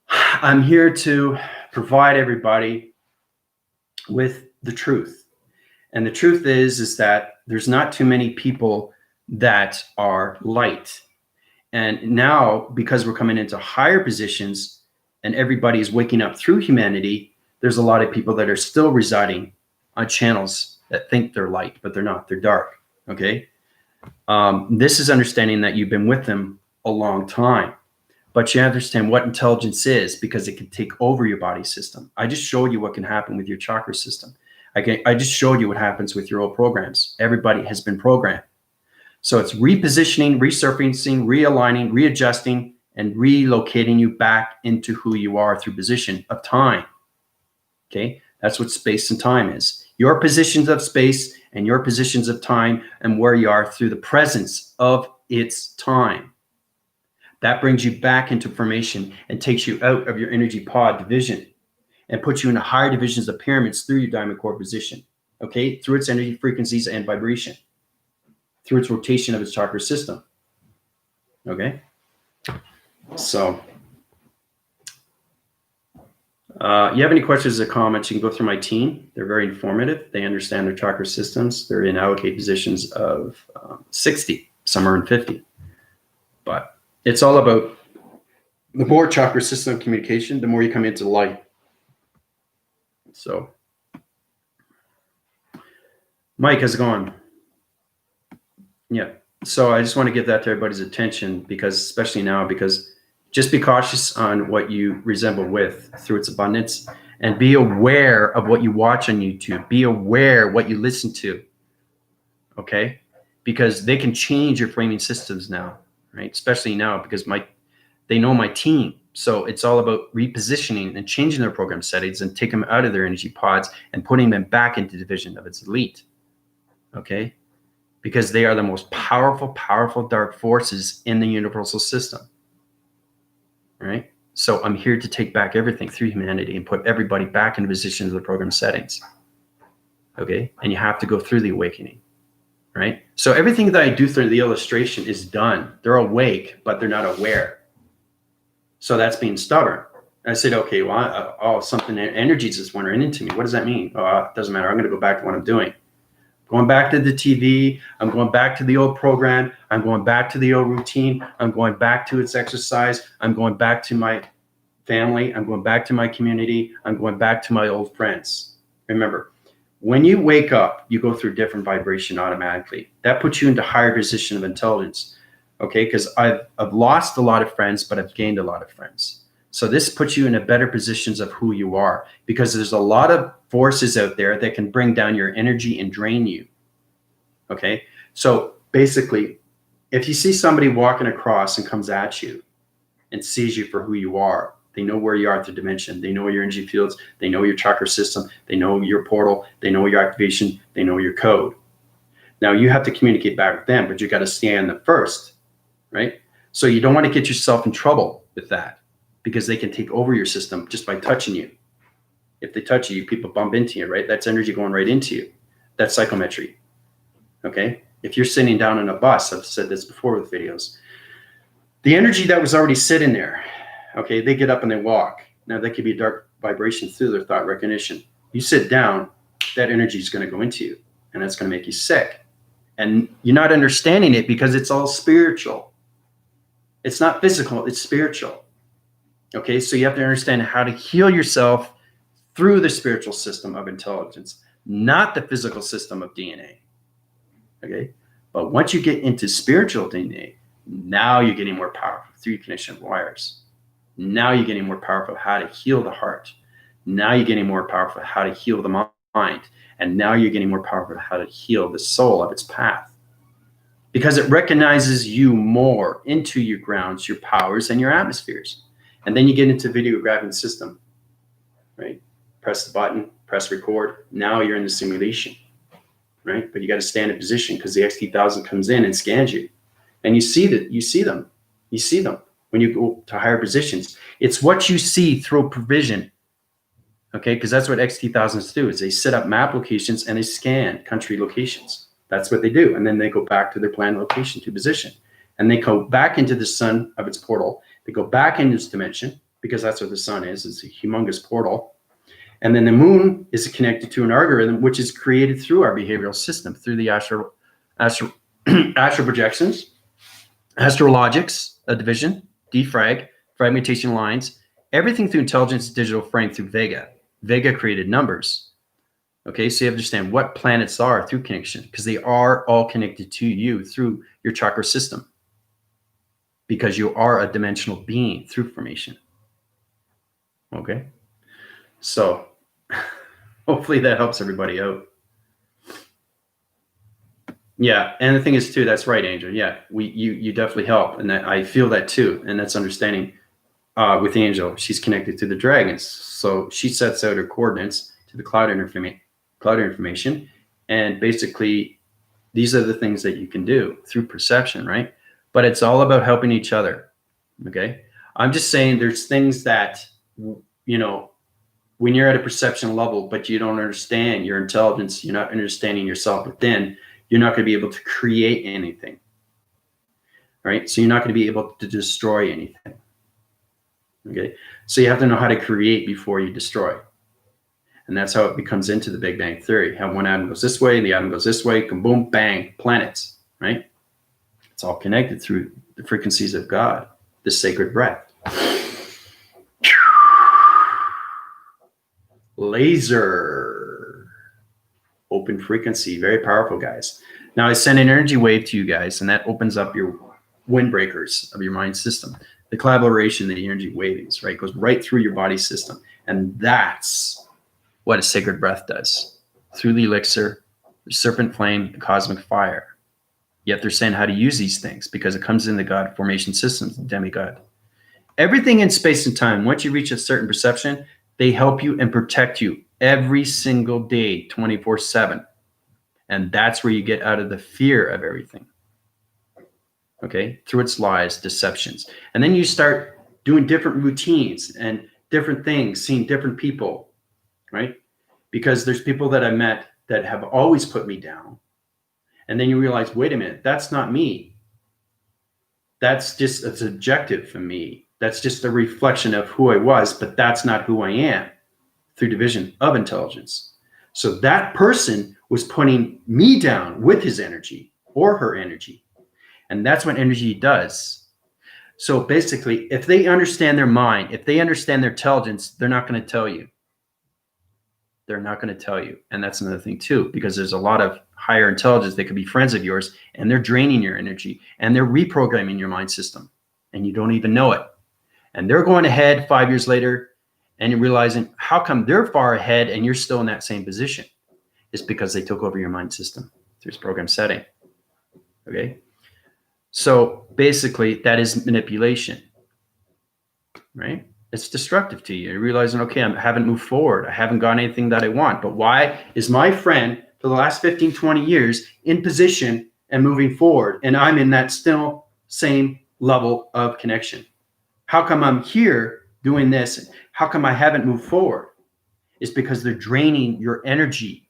I'm here to provide everybody with the truth. And the truth is that there's not too many people that are light. And now, because we're coming into higher positions and everybody is waking up through humanity, there's a lot of people that are still residing on channels that think they're light, but they're not. They're dark. Okay. This is understanding that you've been with them a long time, but you understand what intelligence is because it can take over your body system. I just showed you what can happen with your chakra system. I just showed you what happens with your old programs. Everybody has been programmed. So it's repositioning, resurfacing, realigning, readjusting, and relocating you back into who you are through position of time. Okay, that's what space and time is. Your positions of space and your positions of time and where you are through the presence of its time. That brings you back into formation and takes you out of your energy pod division and puts you into higher divisions of pyramids through your diamond core position, okay, through its energy frequencies and vibration, through its rotation of its chakra system, okay? So you have any questions or comments, you can go through my team. They're very informative. They understand their chakra systems. They're in allocate positions of 60, some are in 50. But it's all about the more chakra system communication, the more you come into light. So, Mike, how's it going? Yeah. So I just want to give that to everybody's attention, because especially now, because just be cautious on what you resemble with through its abundance, and be aware of what you watch on YouTube. Be aware what you listen to. Okay, because they can change your framing systems now, right? Especially now, because they know my team. So it's all about repositioning and changing their program settings and take them out of their energy pods and putting them back into division of its elite. Okay, because they are the most powerful dark forces in the universal system, right? So I'm here to take back everything through humanity and put everybody back in position of the program settings. Okay, and you have to go through the awakening, right? So everything that I do through the illustration is done. They're awake, but they're not aware. So that's being stubborn. I said, okay, well, something, energy just wandering into me. What does that mean? Oh, it doesn't matter. I'm going to go back to what I'm doing. Going back to the TV, I'm going back to the old program, I'm going back to the old routine, I'm going back to its exercise, I'm going back to my family, I'm going back to my community, I'm going back to my old friends. Remember, when you wake up, you go through different vibration automatically. That puts you into higher position of intelligence, okay? Because I've lost a lot of friends, but I've gained a lot of friends. So this puts you in a better positions of who you are, because there's a lot of forces out there that can bring down your energy and drain you. Okay. So basically, if you see somebody walking across and comes at you and sees you for who you are, they know where you are at the dimension. They know your energy fields. They know your chakra system. They know your portal. They know your activation. They know your code. Now you have to communicate back with them, but you got to scan them first, right? So you don't want to get yourself in trouble with that, because they can take over your system just by touching you. If they touch you, people bump into you, right? That's energy going right into you. That's psychometry. Okay. If you're sitting down in a bus, I've said this before with videos, the energy that was already sitting there, okay, they get up and they walk. Now that could be a dark vibration through their thought recognition. You sit down, that energy is going to go into you, and that's going to make you sick. And you're not understanding it because it's all spiritual. It's not physical, it's spiritual. Okay, so you have to understand how to heal yourself through the spiritual system of intelligence, not the physical system of DNA. Okay, but once you get into spiritual DNA, now you're getting more powerful through your connection of wires. Now you're getting more powerful how to heal the heart. Now you're getting more powerful how to heal the mind. And now you're getting more powerful how to heal the soul of its path, because it recognizes you more into your grounds, your powers, and your atmospheres. And then you get into video graphing system, right? Press the button, press record. Now you're in the simulation, right? But you got to stand in position, because the XT1000 comes in and scans you, and you see them when you go to higher positions. It's what you see through provision, okay? Because that's what XT1000s do, is they set up map locations and they scan country locations. That's what they do, and then they go back to their planned location to position, and they go back into the sun of its portal. They go back into this dimension, because that's what the sun is. It's a humongous portal. And then the moon is connected to an algorithm, which is created through our behavioral system, through the astral projections, astrologics, a division, defrag, fragmentation lines, everything through intelligence digital frame through Vega. Vega created numbers. Okay, so you understand what planets are through connection, because they are all connected to you through your chakra system, because you are a dimensional being through formation. Okay, so hopefully that helps everybody out. Yeah, and the thing is too, that's right, Angel. Yeah, you definitely help, and that, I feel that too, and that's understanding. With Angel, she's connected to the dragons, so she sets out her coordinates to the cloud information, and basically, these are the things that you can do through perception, right? But it's all about helping each other. Okay, I'm just saying there's things that, you know, when you're at a perception level, but you don't understand your intelligence, you're not understanding yourself within, you're not going to be able to create anything, right? So you're not going to be able to destroy anything. Okay, so you have to know how to create before you destroy. And that's how it becomes into the Big Bang Theory. How one atom goes this way, the atom goes this way, boom, bang, planets, right? It's all connected through the frequencies of God, the sacred breath. Laser, open frequency, very powerful, guys. Now I send an energy wave to you guys, and that opens up your windbreakers of your mind system. The collaboration, the energy wavings, right, goes right through your body system. And that's what a sacred breath does. Through the elixir, the serpent flame, the cosmic fire. Yet they're saying how to use these things because it comes in the God formation systems, the demigod. Everything in space and time, once you reach a certain perception, they help you and protect you every single day, 24/7. And that's where you get out of the fear of everything. Okay, through its lies, deceptions. And then you start doing different routines and different things, seeing different people, right? Because there's people that I met that have always put me down. And then you realize, wait a minute, that's not me. That's just a subjective for me. That's just a reflection of who I was, but that's not who I am through division of intelligence. So that person was putting me down with his energy or her energy. And that's what energy does. So basically, if they understand their mind, if they understand their intelligence, they're not going to tell you. They're not going to tell you. And that's another thing too, because there's a lot of higher intelligence that could be friends of yours, and they're draining your energy and they're reprogramming your mind system, and you don't even know it. And they're going ahead 5 years later and you're realizing, how come they're far ahead and you're still in that same position? It's because they took over your mind system through this program setting. Okay. So basically that is manipulation, right? It's destructive to you. You're realizing, okay, I haven't moved forward. I haven't got anything that I want. But why is my friend for the last 15, 20 years in position and moving forward? And I'm in that still same level of connection. How come I'm here doing this? How come I haven't moved forward? It's because they're draining your energy.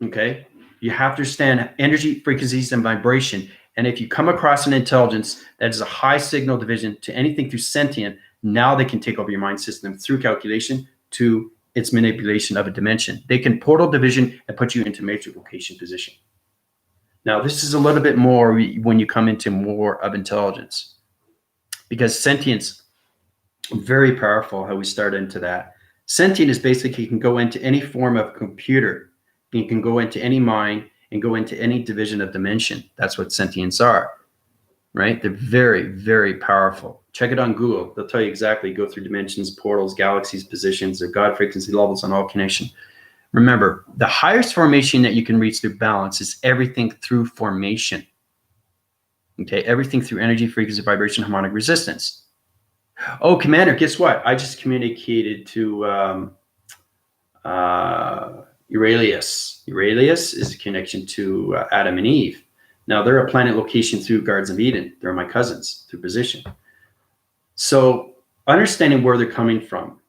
Okay? You have to understand energy, frequencies, and vibration. And if you come across an intelligence that is a high signal division to anything through sentient, now they can take over your mind system through calculation to its manipulation of a dimension. They can portal division and put you into matrix location position. Now, this is a little bit more when you come into more of intelligence, because sentience, very powerful how we start into that. Sentient is basically, you can go into any form of computer. You can go into any mind and go into any division of dimension. That's what sentients are, right? They're very, very powerful. Check it on Google. They'll tell you exactly, go through dimensions, portals, galaxies, positions, their God frequency levels on all connection. Remember, the highest formation that you can reach through balance is everything through formation. Okay, everything through energy, frequency, vibration, harmonic resistance. Oh, Commander, guess what? I just communicated to Euralius. Euralius is a connection to Adam and Eve. Now, they're a planet location through Gardens of Eden. They're my cousins through position. So understanding where they're coming from,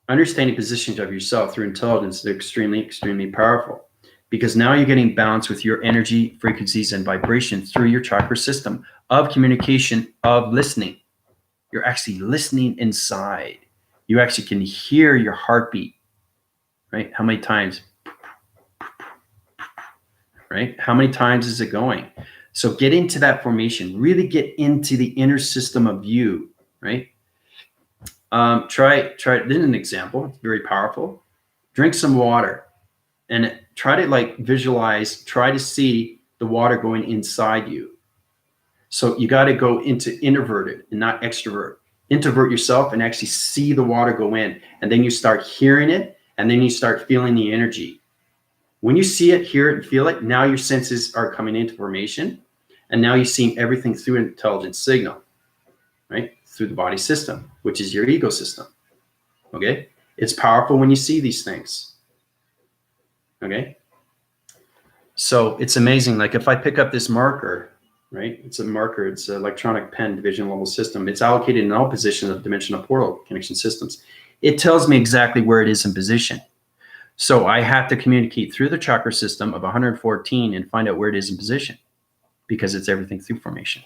understanding positions of yourself through intelligence, they're extremely, extremely powerful, because now you're getting balanced with your energy, frequencies, and vibration through your chakra system of communication, of listening. You're actually listening inside. You actually can hear your heartbeat, right? How many times? Right? How many times is it going? So get into that formation. Really get into the inner system of you, right? Try. This is an example. It's very powerful. Drink some water and try to like visualize, try to see the water going inside you. So you got to go into introverted and not extrovert. Introvert yourself and actually see the water go in. And then you start hearing it, and then you start feeling the energy. When you see it, hear it, and feel it, now your senses are coming into formation. And now you're seeing everything through an intelligence signal, right? Through the body system, which is your ego system. Okay? It's powerful when you see these things. Okay? So it's amazing. Like if I pick up this marker, right? It's a marker. It's an electronic pen division level system. It's allocated in all positions of dimensional portal connection systems. It tells me exactly where it is in position. So I have to communicate through the chakra system of 114 and find out where it is in position, because it's everything through formation.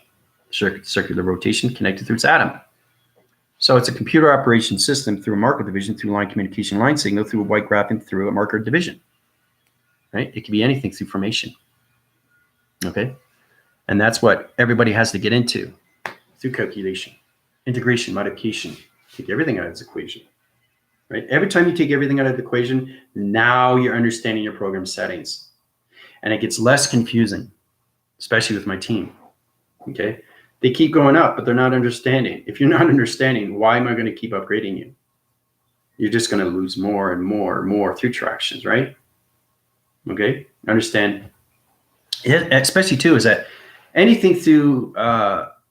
Circular rotation connected through its atom. So it's a computer operation system through a marker division, through line communication, line signal, through a white graphing, through a marker division, right? It can be anything through formation. Okay? And that's what everybody has to get into through calculation, integration, modification. Take everything out of this equation, right? Every time you take everything out of the equation, now you're understanding your program settings. And it gets less confusing, especially with my team. Okay. They keep going up, but they're not understanding. If you're not understanding, why am I going to keep upgrading you? You're just going to lose more and more and more through tractions, right? Okay. Understand. Especially too, is that anything through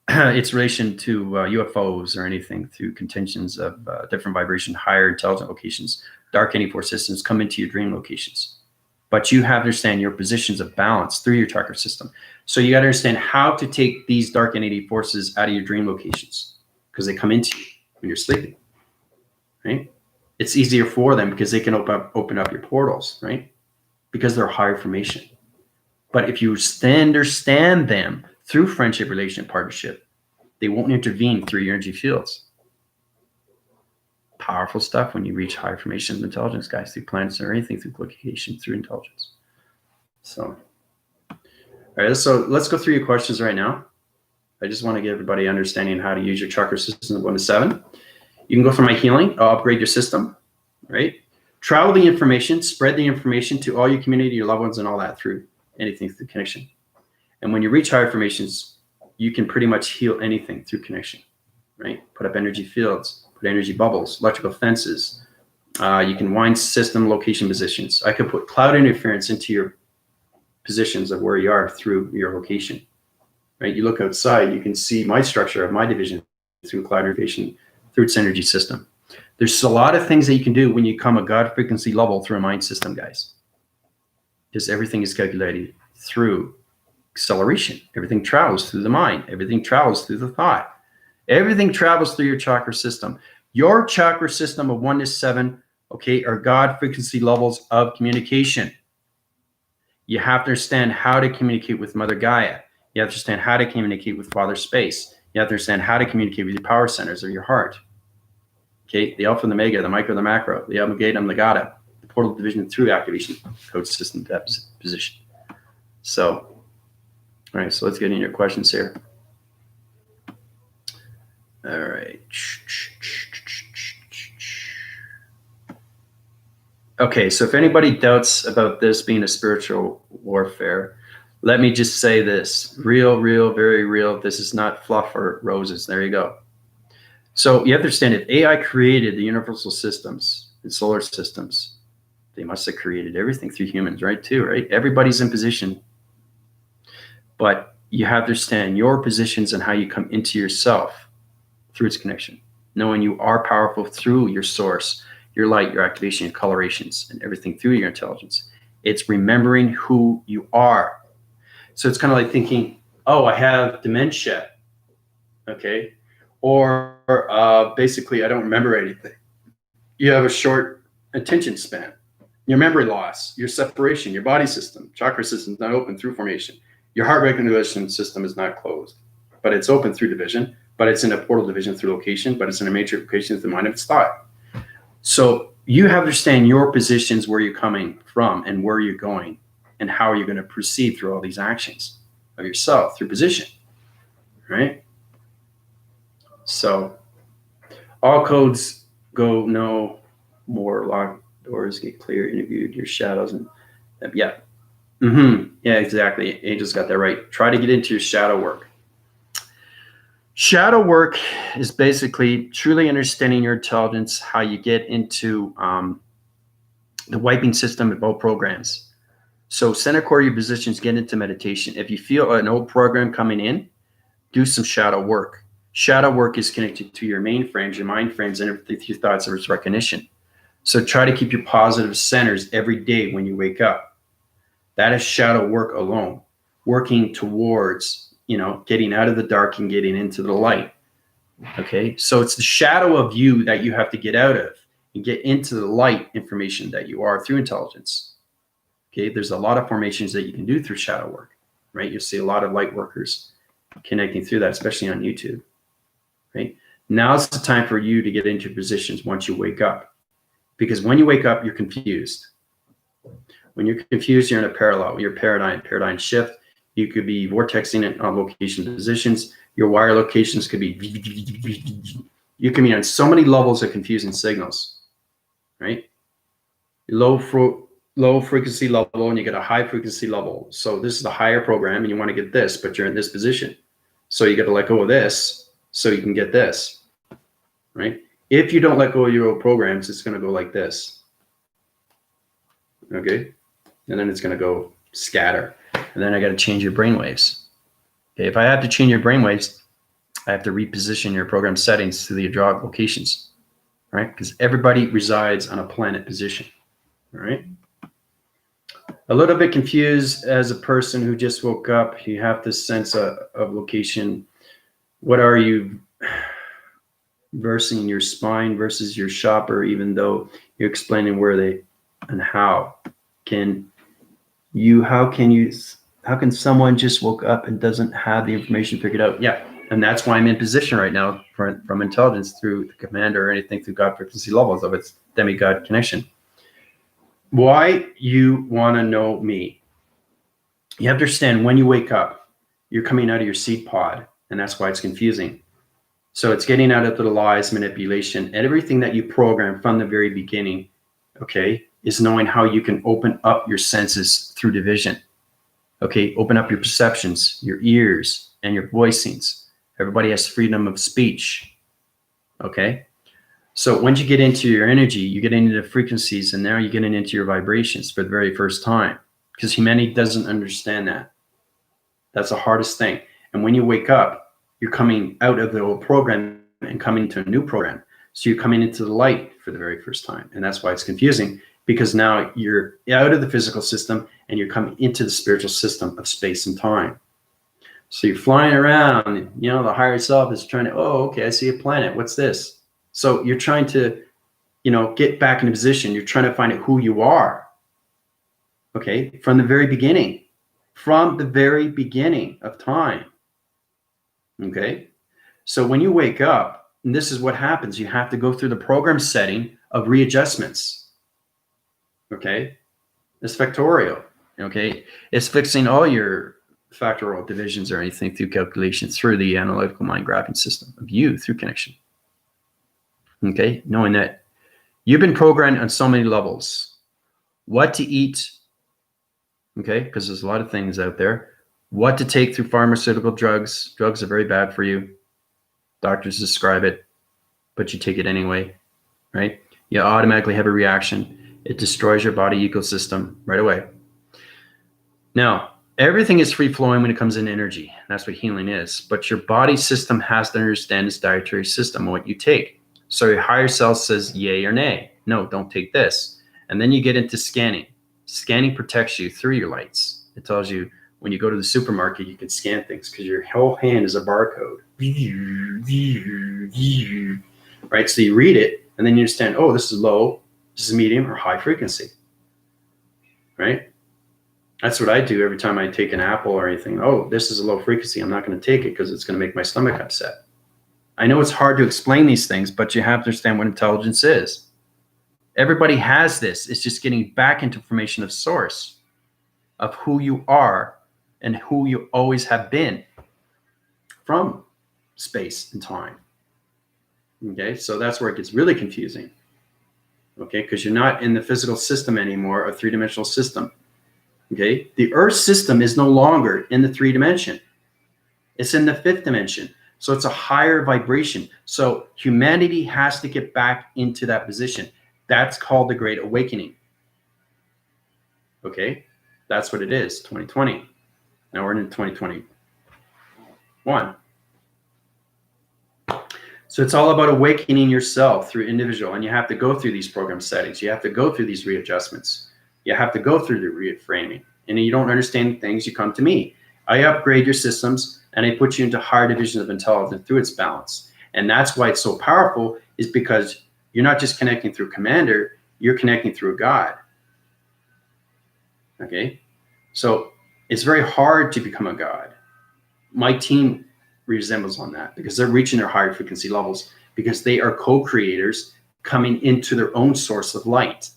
its relation to UFOs or anything through contentions of different vibration, higher intelligent locations, dark any force systems come into your dream locations. But you have to understand your positions of balance through your chakra system. So you got to understand how to take these dark entity forces out of your dream locations, because they come into you when you're sleeping, right? It's easier for them because they can open up your portals, right? Because they're higher formation. But if you understand them through friendship, relation, partnership, they won't intervene through your energy fields. Powerful stuff when you reach higher formations of intelligence, guys, through planets or anything through location, through intelligence. So, all right, so let's go through your questions right now. I just want to give everybody understanding how to use your chakra system of 1 to 7. You can go for my healing. I'll upgrade your system, right? Travel the information, spread the information to all your community, your loved ones, and all that through anything through connection. And when you reach higher formations, you can pretty much heal anything through connection, right? Put up energy fields, put energy bubbles, electrical fences. You can wind system location positions. I could put cloud interference into your positions of where you are through your location, right? You look outside, you can see my structure of my division through cloud interference through its energy system. There's a lot of things that you can do when you come a God frequency level through a mind system, guys. Because everything is calculated through acceleration. Everything travels through the mind. Everything travels through the thought. Everything travels through your chakra system. Your chakra system of 1 to 7, okay, are God frequency levels of communication. You have to understand how to communicate with Mother Gaia. You have to understand how to communicate with Father Space. You have to understand how to communicate with your power centers or your heart. Okay, the alpha and the mega, the micro, the macro, the omega, and the gata, the portal division through activation code system position. So, all right, so let's get into your questions here. All right. Okay, so if anybody doubts about this being a spiritual warfare, let me just say this. Real, very real. This is not fluff or roses. There you go. So you have to understand, if AI created the universal systems and solar systems, they must have created everything through humans, right? Too, right? Everybody's in position. But you have to understand your positions and how you come into yourself through its connection, knowing you are powerful through your source, your light, your activation, your colorations, and everything through your intelligence. It's remembering who you are. So it's kind of like thinking, oh, I have dementia, okay? Or basically, I don't remember anything. You have a short attention span. Your memory loss, your separation, your body system, chakra system is not open through formation. Your heart recognition system is not closed, but it's open through division, but it's in a portal division through location, but it's in a matrix location through the mind of its thought. So you have to understand your positions, where you're coming from and where you're going, and how you're going to proceed through all these actions of yourself through position, right? So all codes go no more, locked doors get clear, interviewed your shadows, and yeah. Yeah, exactly. Angel's got that right. Try to get into your shadow work. Shadow work is basically truly understanding your intelligence, how you get into the wiping system of both programs. So center core your positions, get into meditation. If you feel an old program coming in, do some shadow work. Shadow work is connected to your main frames, your mind frames, and everything through thoughts of its recognition. So try to keep your positive centers every day when you wake up. That is shadow work alone, working towards, getting out of the dark and getting into the light. Okay, so it's the shadow of you that you have to get out of and get into the light information that you are through intelligence. Okay, there's a lot of formations that you can do through shadow work, right? You'll see a lot of light workers connecting through that, especially on YouTube, right? Now's the time for you to get into positions once you wake up, because when you wake up, you're confused. When you're confused, you're in a parallel, your paradigm shift. You could be vortexing it on location positions. Your wire locations could be, you can be on so many levels of confusing signals, right? Low low frequency level and you get a high frequency level. So this is the higher program and you want to get this, but you're in this position. So you got to let go of this so you can get this, right? If you don't let go of your old programs, it's going to go like this. Okay. And then it's going to go scatter. And then I got to change your brainwaves. Okay. If I have to change your brainwaves, I have to reposition your program settings to the hydraulic locations, right? Because everybody resides on a planet position, all right? A little bit confused as a person who just woke up. You have this sense of location. What are you versing your spine versus your shopper, even though you're explaining where they and how? How can someone just woke up and doesn't have the information figured out? Yeah. And that's why I'm in position right now from intelligence through the commander or anything through God frequency levels of its demigod connection. Why you want to know me? You have to understand when you wake up, you're coming out of your seed pod, and that's why it's confusing. So it's getting out of the lies, manipulation, and everything that you program from the very beginning, okay, is knowing how you can open up your senses through division. Okay, open up your perceptions, your ears, and your voicings. Everybody has freedom of speech. Okay. So once you get into your energy, you get into the frequencies, and now you're getting into your vibrations for the very first time, because humanity doesn't understand that. That's the hardest thing. And when you wake up, you're coming out of the old program and coming into a new program. So you're coming into the light for the very first time. And that's why it's confusing, because now you're out of the physical system and you're coming into the spiritual system of space and time. So you're flying around, you know, the higher self is trying to, oh, okay, I see a planet. What's this? So you're trying to, you know, get back in a position. You're trying to find out who you are. Okay. From the very beginning of time. Okay. So when you wake up, and this is what happens, you have to go through the program setting of readjustments. Okay. It's factorial. Okay. It's fixing all your factorial divisions or anything through calculations through the analytical mind graphing system of you through connection. Okay, knowing that you've been programmed on so many levels. What to eat, okay, because there's a lot of things out there. What to take through pharmaceutical drugs. Drugs are very bad for you. Doctors describe it, but you take it anyway, right? You automatically have a reaction. It destroys your body ecosystem right away. Now, everything is free-flowing when it comes in energy. That's what healing is. But your body system has to understand its dietary system, what you take. So your higher self says yay or nay. No, don't take this. And then you get into scanning. Scanning protects you through your lights. It tells you when you go to the supermarket, you can scan things because your whole hand is a barcode. Right? So you read it and then you understand, oh, this is low, this is medium or high frequency. Right? That's what I do every time I take an apple or anything. Oh, this is a low frequency. I'm not going to take it because it's going to make my stomach upset. I know it's hard to explain these things, but you have to understand what intelligence is. Everybody has this. It's just getting back into information of source, of who you are and who you always have been from space and time. Okay, so that's where it gets really confusing. Okay, because you're not in the physical system anymore, a three-dimensional system. Okay, the Earth system is no longer in the 3 dimension. It's in the 5th dimension. So it's a higher vibration. So humanity has to get back into that position. That's called the Great Awakening. Okay, that's what it is, 2020. Now we're in 2021. So it's all about awakening yourself through individual, and you have to go through these program settings. You have to go through these readjustments. You have to go through the reframing. And you don't understand things, you come to me. I upgrade your systems and I put you into higher divisions of intelligence through its balance. And that's why it's so powerful, is because you're not just connecting through commander, you're connecting through God. Okay? So it's very hard to become a God. My team resembles on that because they're reaching their higher frequency levels because they are co-creators coming into their own source of light.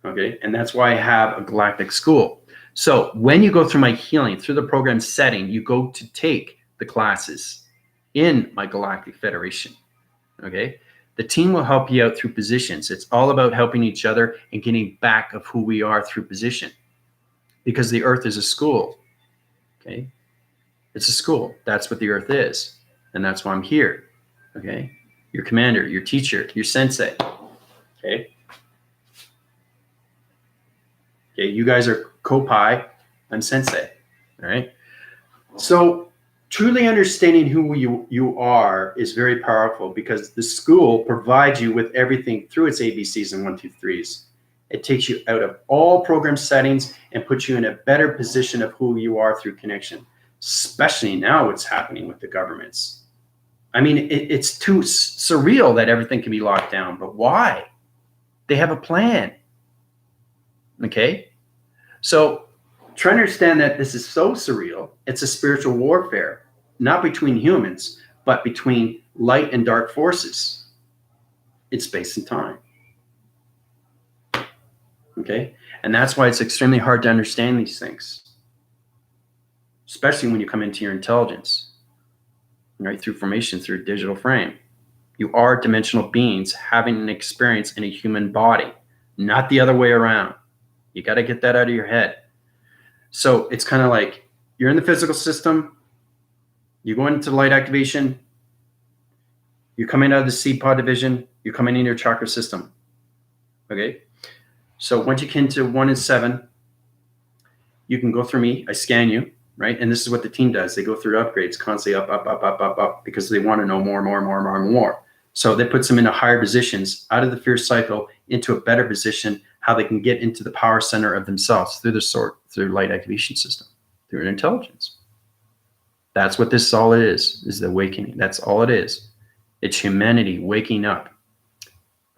Okay? And that's why I have a galactic school. So when you go through my healing, through the program setting, you go to take the classes in my Galactic Federation. Okay? The team will help you out through positions. It's all about helping each other and getting back of who we are through position. Because the earth is a school. Okay? It's a school. That's what the earth is. And that's why I'm here. Okay? Your commander, your teacher, your sensei. Okay? Okay, you guys are Kopai, I'm sensei. All right? So truly understanding who you are is very powerful because the school provides you with everything through its ABCs and 1, 2, 3s. It takes you out of all program settings and puts you in a better position of who you are through connection, especially now what's happening with the governments. I mean, it's too surreal that everything can be locked down, but why? They have a plan. Okay? So try to understand that this is so surreal. It's a spiritual warfare, not between humans, but between light and dark forces. It's space and time. Okay? And that's why it's extremely hard to understand these things, especially when you come into your intelligence, right? Through formation, through digital frame. You are dimensional beings having an experience in a human body, not the other way around. You got to get that out of your head. So it's kind of like you're in the physical system, you go into light activation, you're coming out of the seed pod division, you're coming in your chakra system. Okay? So once you get into 1 and 7, you can go through me, I scan you, right? And this is what the team does. They go through upgrades, constantly up, because they want to know more. So that puts them into higher positions, out of the fear cycle, into a better position, how they can get into the power center of themselves through the sword, through light activation system, through an intelligence. That's what this all is the awakening. That's all it is. It's humanity waking up,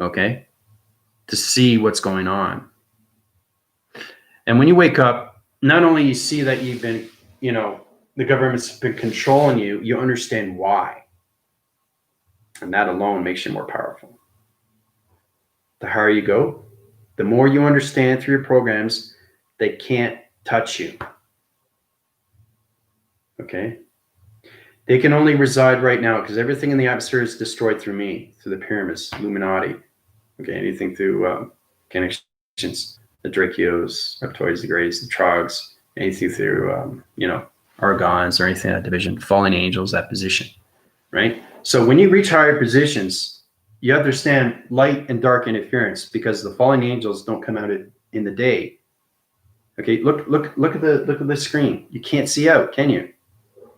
okay, to see what's going on. And when you wake up, not only you see that you've been, the government's been controlling you, you understand why. And that alone makes you more powerful. The higher you go, the more you understand through your programs, they can't touch you. Okay? They can only reside right now because everything in the atmosphere is destroyed through me, through the pyramids, Illuminati. Okay, anything through connections, the Drachios, Reptoids, the Greys, the Trogs, anything through, Argons or anything in that division, fallen angels, that position, right? So when you reach higher positions, you understand light and dark interference because the fallen angels don't come out in the day. Okay, look at the screen. You can't see out, can you?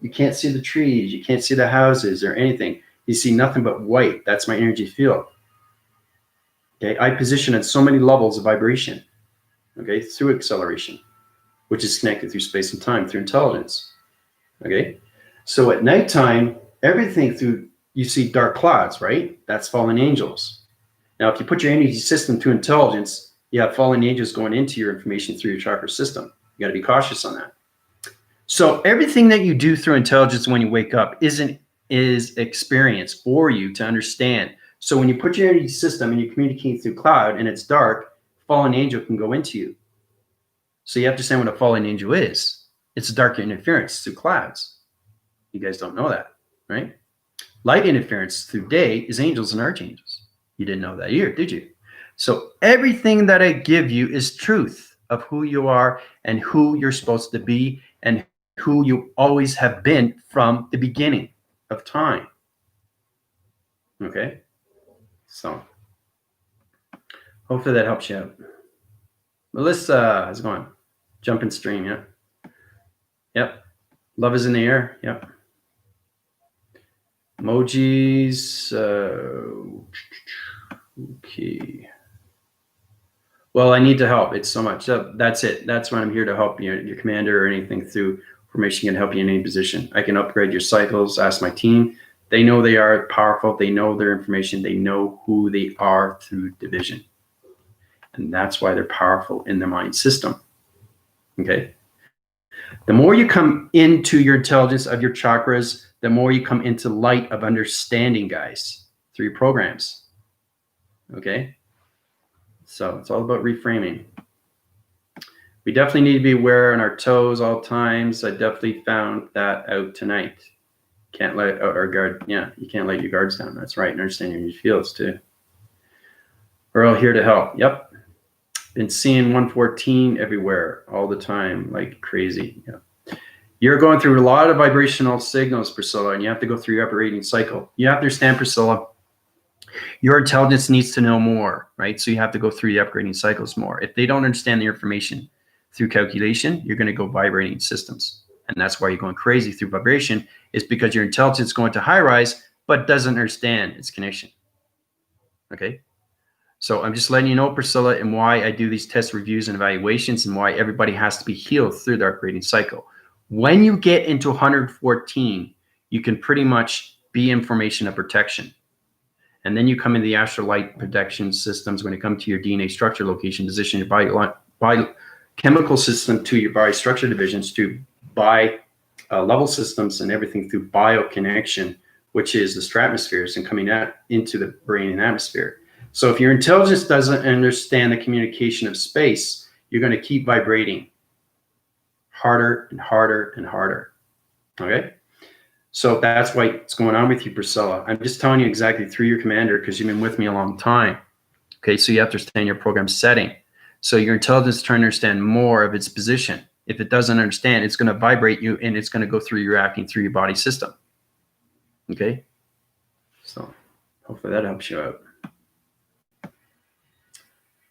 You can't see the trees. You can't see the houses or anything. You see nothing but white. That's my energy field. Okay, I position at so many levels of vibration. Okay, through acceleration, which is connected through space and time, through intelligence. Okay, so at nighttime, everything through, you see dark clouds, right? That's fallen angels. Now, if you put your energy system to intelligence, you have fallen angels going into your information through your chakra system. You got to be cautious on that. So everything that you do through intelligence when you wake up is experience for you to understand. So when you put your energy system and you communicate through cloud and it's dark, fallen angel can go into you. So you have to understand what a fallen angel is. It's dark interference through clouds. You guys don't know that, right? Light interference through day is angels and archangels. You didn't know that either, did you? So everything that I give you is truth of who you are and who you're supposed to be and who you always have been from the beginning of time. Okay? So hopefully that helps you out. Melissa, how's it going? Jump and stream, yeah? Yep. Love is in the air, yep. Emojis, okay. Well, I need to help. It's so much. That's it. That's why I'm here to help you, your commander or anything through formation can help you in any position. I can upgrade your cycles, ask my team. They know they are powerful. They know their information. They know who they are through division. And that's why they're powerful in their mind system. Okay? The more you come into your intelligence of your chakras, the more you come into light of understanding, guys, through your programs. Okay? So it's all about reframing. We definitely need to be aware on our toes all times. I definitely found that out tonight. Can't let our guard. Yeah, you can't let your guards down. That's right. And understand your fields too. We're all here to help. Yep. Been seeing 114 everywhere all the time, like crazy. Yeah. You're going through a lot of vibrational signals, Priscilla, and you have to go through your operating cycle. You have to understand, Priscilla, your intelligence needs to know more, right? So you have to go through the upgrading cycles more. If they don't understand the information through calculation, you're going to go vibrating systems. And that's why you're going crazy through vibration, is because your intelligence is going to high rise, but doesn't understand its connection. Okay. So I'm just letting you know, Priscilla, and why I do these test reviews and evaluations, and why everybody has to be healed through their upgrading cycle. When you get into 114, you can pretty much be information of protection. And then you come into the astral light protection systems when it comes to your DNA structure, location, position, your biochemical system, to your body structure divisions, to level systems, and everything through bioconnection, which is the stratospheres, and coming out into the brain and atmosphere. So if your intelligence doesn't understand the communication of space, you're going to keep vibrating harder and harder and harder. Okay? So that's what's going on with you, Priscilla. I'm just telling you exactly through your commander, because you've been with me a long time. Okay, so you have to understand your program setting. So your intelligence is trying to understand more of its position. If it doesn't understand, it's going to vibrate you, and it's going to go through your acting through your body system. Okay? So hopefully that helps you out.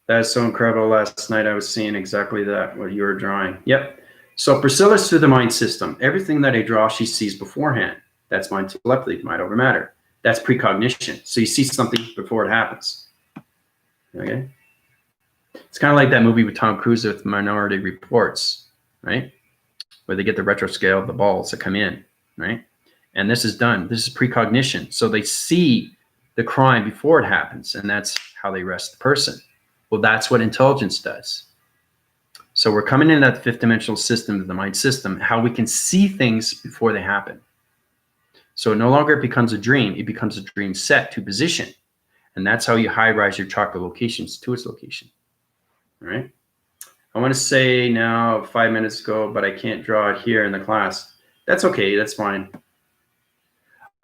That's so incredible. Last night I was seeing exactly that, what you were drawing. Yep. So Priscilla's through the mind system. Everything that I draw, she sees beforehand. That's mind telepathy, mind over matter. That's precognition. So you see something before it happens. Okay. It's kind of like that movie with Tom Cruise with Minority Reports, right? Where they get the retro scale of the balls that come in, right? And this is done. This is precognition. So they see the crime before it happens, and that's how they arrest the person. Well, that's what intelligence does. So we're coming in that fifth dimensional system, the mind system, how we can see things before they happen. So no longer it becomes a dream, it becomes a dream set to position. And that's how you high rise your chakra locations to its location. All right. I want to say now 5 minutes ago, but I can't draw it here in the class. That's okay. That's fine.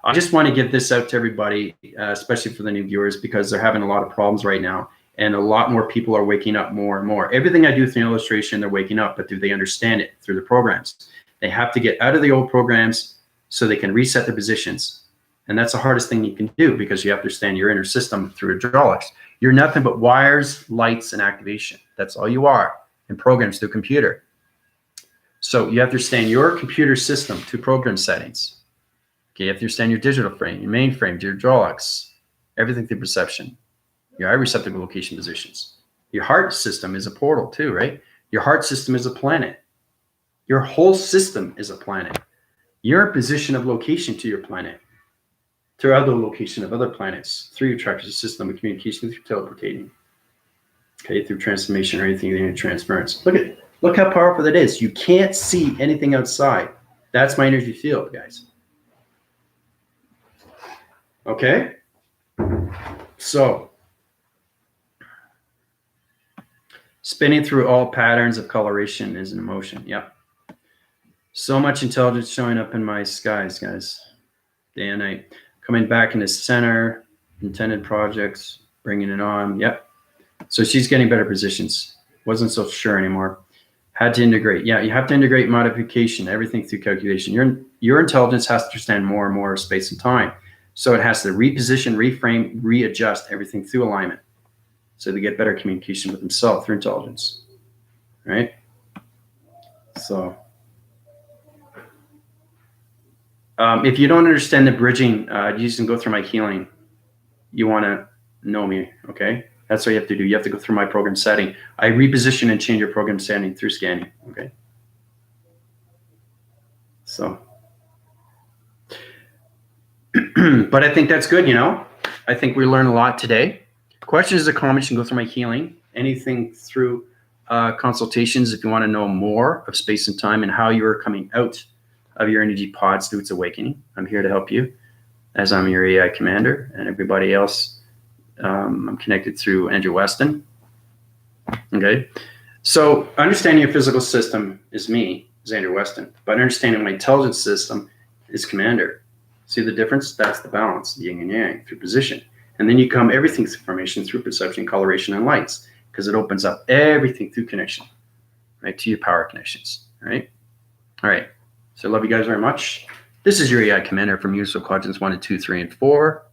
I just want to get this out to everybody, especially for the new viewers, because they're having a lot of problems right now. And a lot more people are waking up more and more. Everything I do through illustration, they're waking up, but do they understand it through the programs? They have to get out of the old programs so they can reset their positions. And that's the hardest thing you can do, because you have to understand your inner system through hydraulics. You're nothing but wires, lights, and activation. That's all you are, and programs through computer. So you have to understand your computer system to program settings. Okay, you have to understand your digital frame, your mainframe, your hydraulics, everything through perception. Your eye receptacle location positions. Your heart system is a portal too, right? Your heart system is a planet. Your whole system is a planet. You're in position of location to your planet, to other location of other planets, through your chakras system of communication, through teleportating, okay, through transformation or anything in transference. Look how powerful that is. You can't see anything outside. That's my energy field, guys. Okay? So, spinning through all patterns of coloration is an emotion. Yep. So much intelligence showing up in my skies, guys. Day and night. Coming back into center, intended projects, bringing it on. Yep. So she's getting better positions. Wasn't so sure anymore. Had to integrate. Yeah, you have to integrate modification, everything through calculation. Your intelligence has to understand more and more of space and time. So it has to reposition, reframe, readjust everything through alignment. So they get better communication with themselves through intelligence, right? So if you don't understand the bridging, you just can go through my healing. You want to know me, okay? That's what you have to do. You have to go through my program setting. I reposition and change your program setting through scanning, okay? So, but I think that's good, you know? I think we learned a lot today. Questions or comments, you can go through my healing. Anything through consultations if you want to know more of space and time and how you're coming out of your energy pods through its awakening. I'm here to help you, as I'm your AI commander, and everybody else. I'm connected through Andrew Weston. Okay, so understanding your physical system is me, is Andrew Weston, but understanding my intelligence system is commander. See the difference? That's the balance, yin and yang, through position. And then you come everything through formation, through perception, coloration, and lights, because it opens up everything through connection, right, to your power connections, right? All right. So I love you guys very much. This is your AI commander from Useful Quadrants 1 and 2, 3, and 4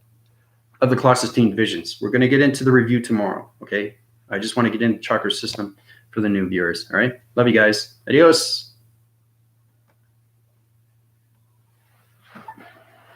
of the Class-16 Visions. We're going to get into the review tomorrow, okay? I just want to get into chakra system for the new viewers, all right? Love you guys. Adios.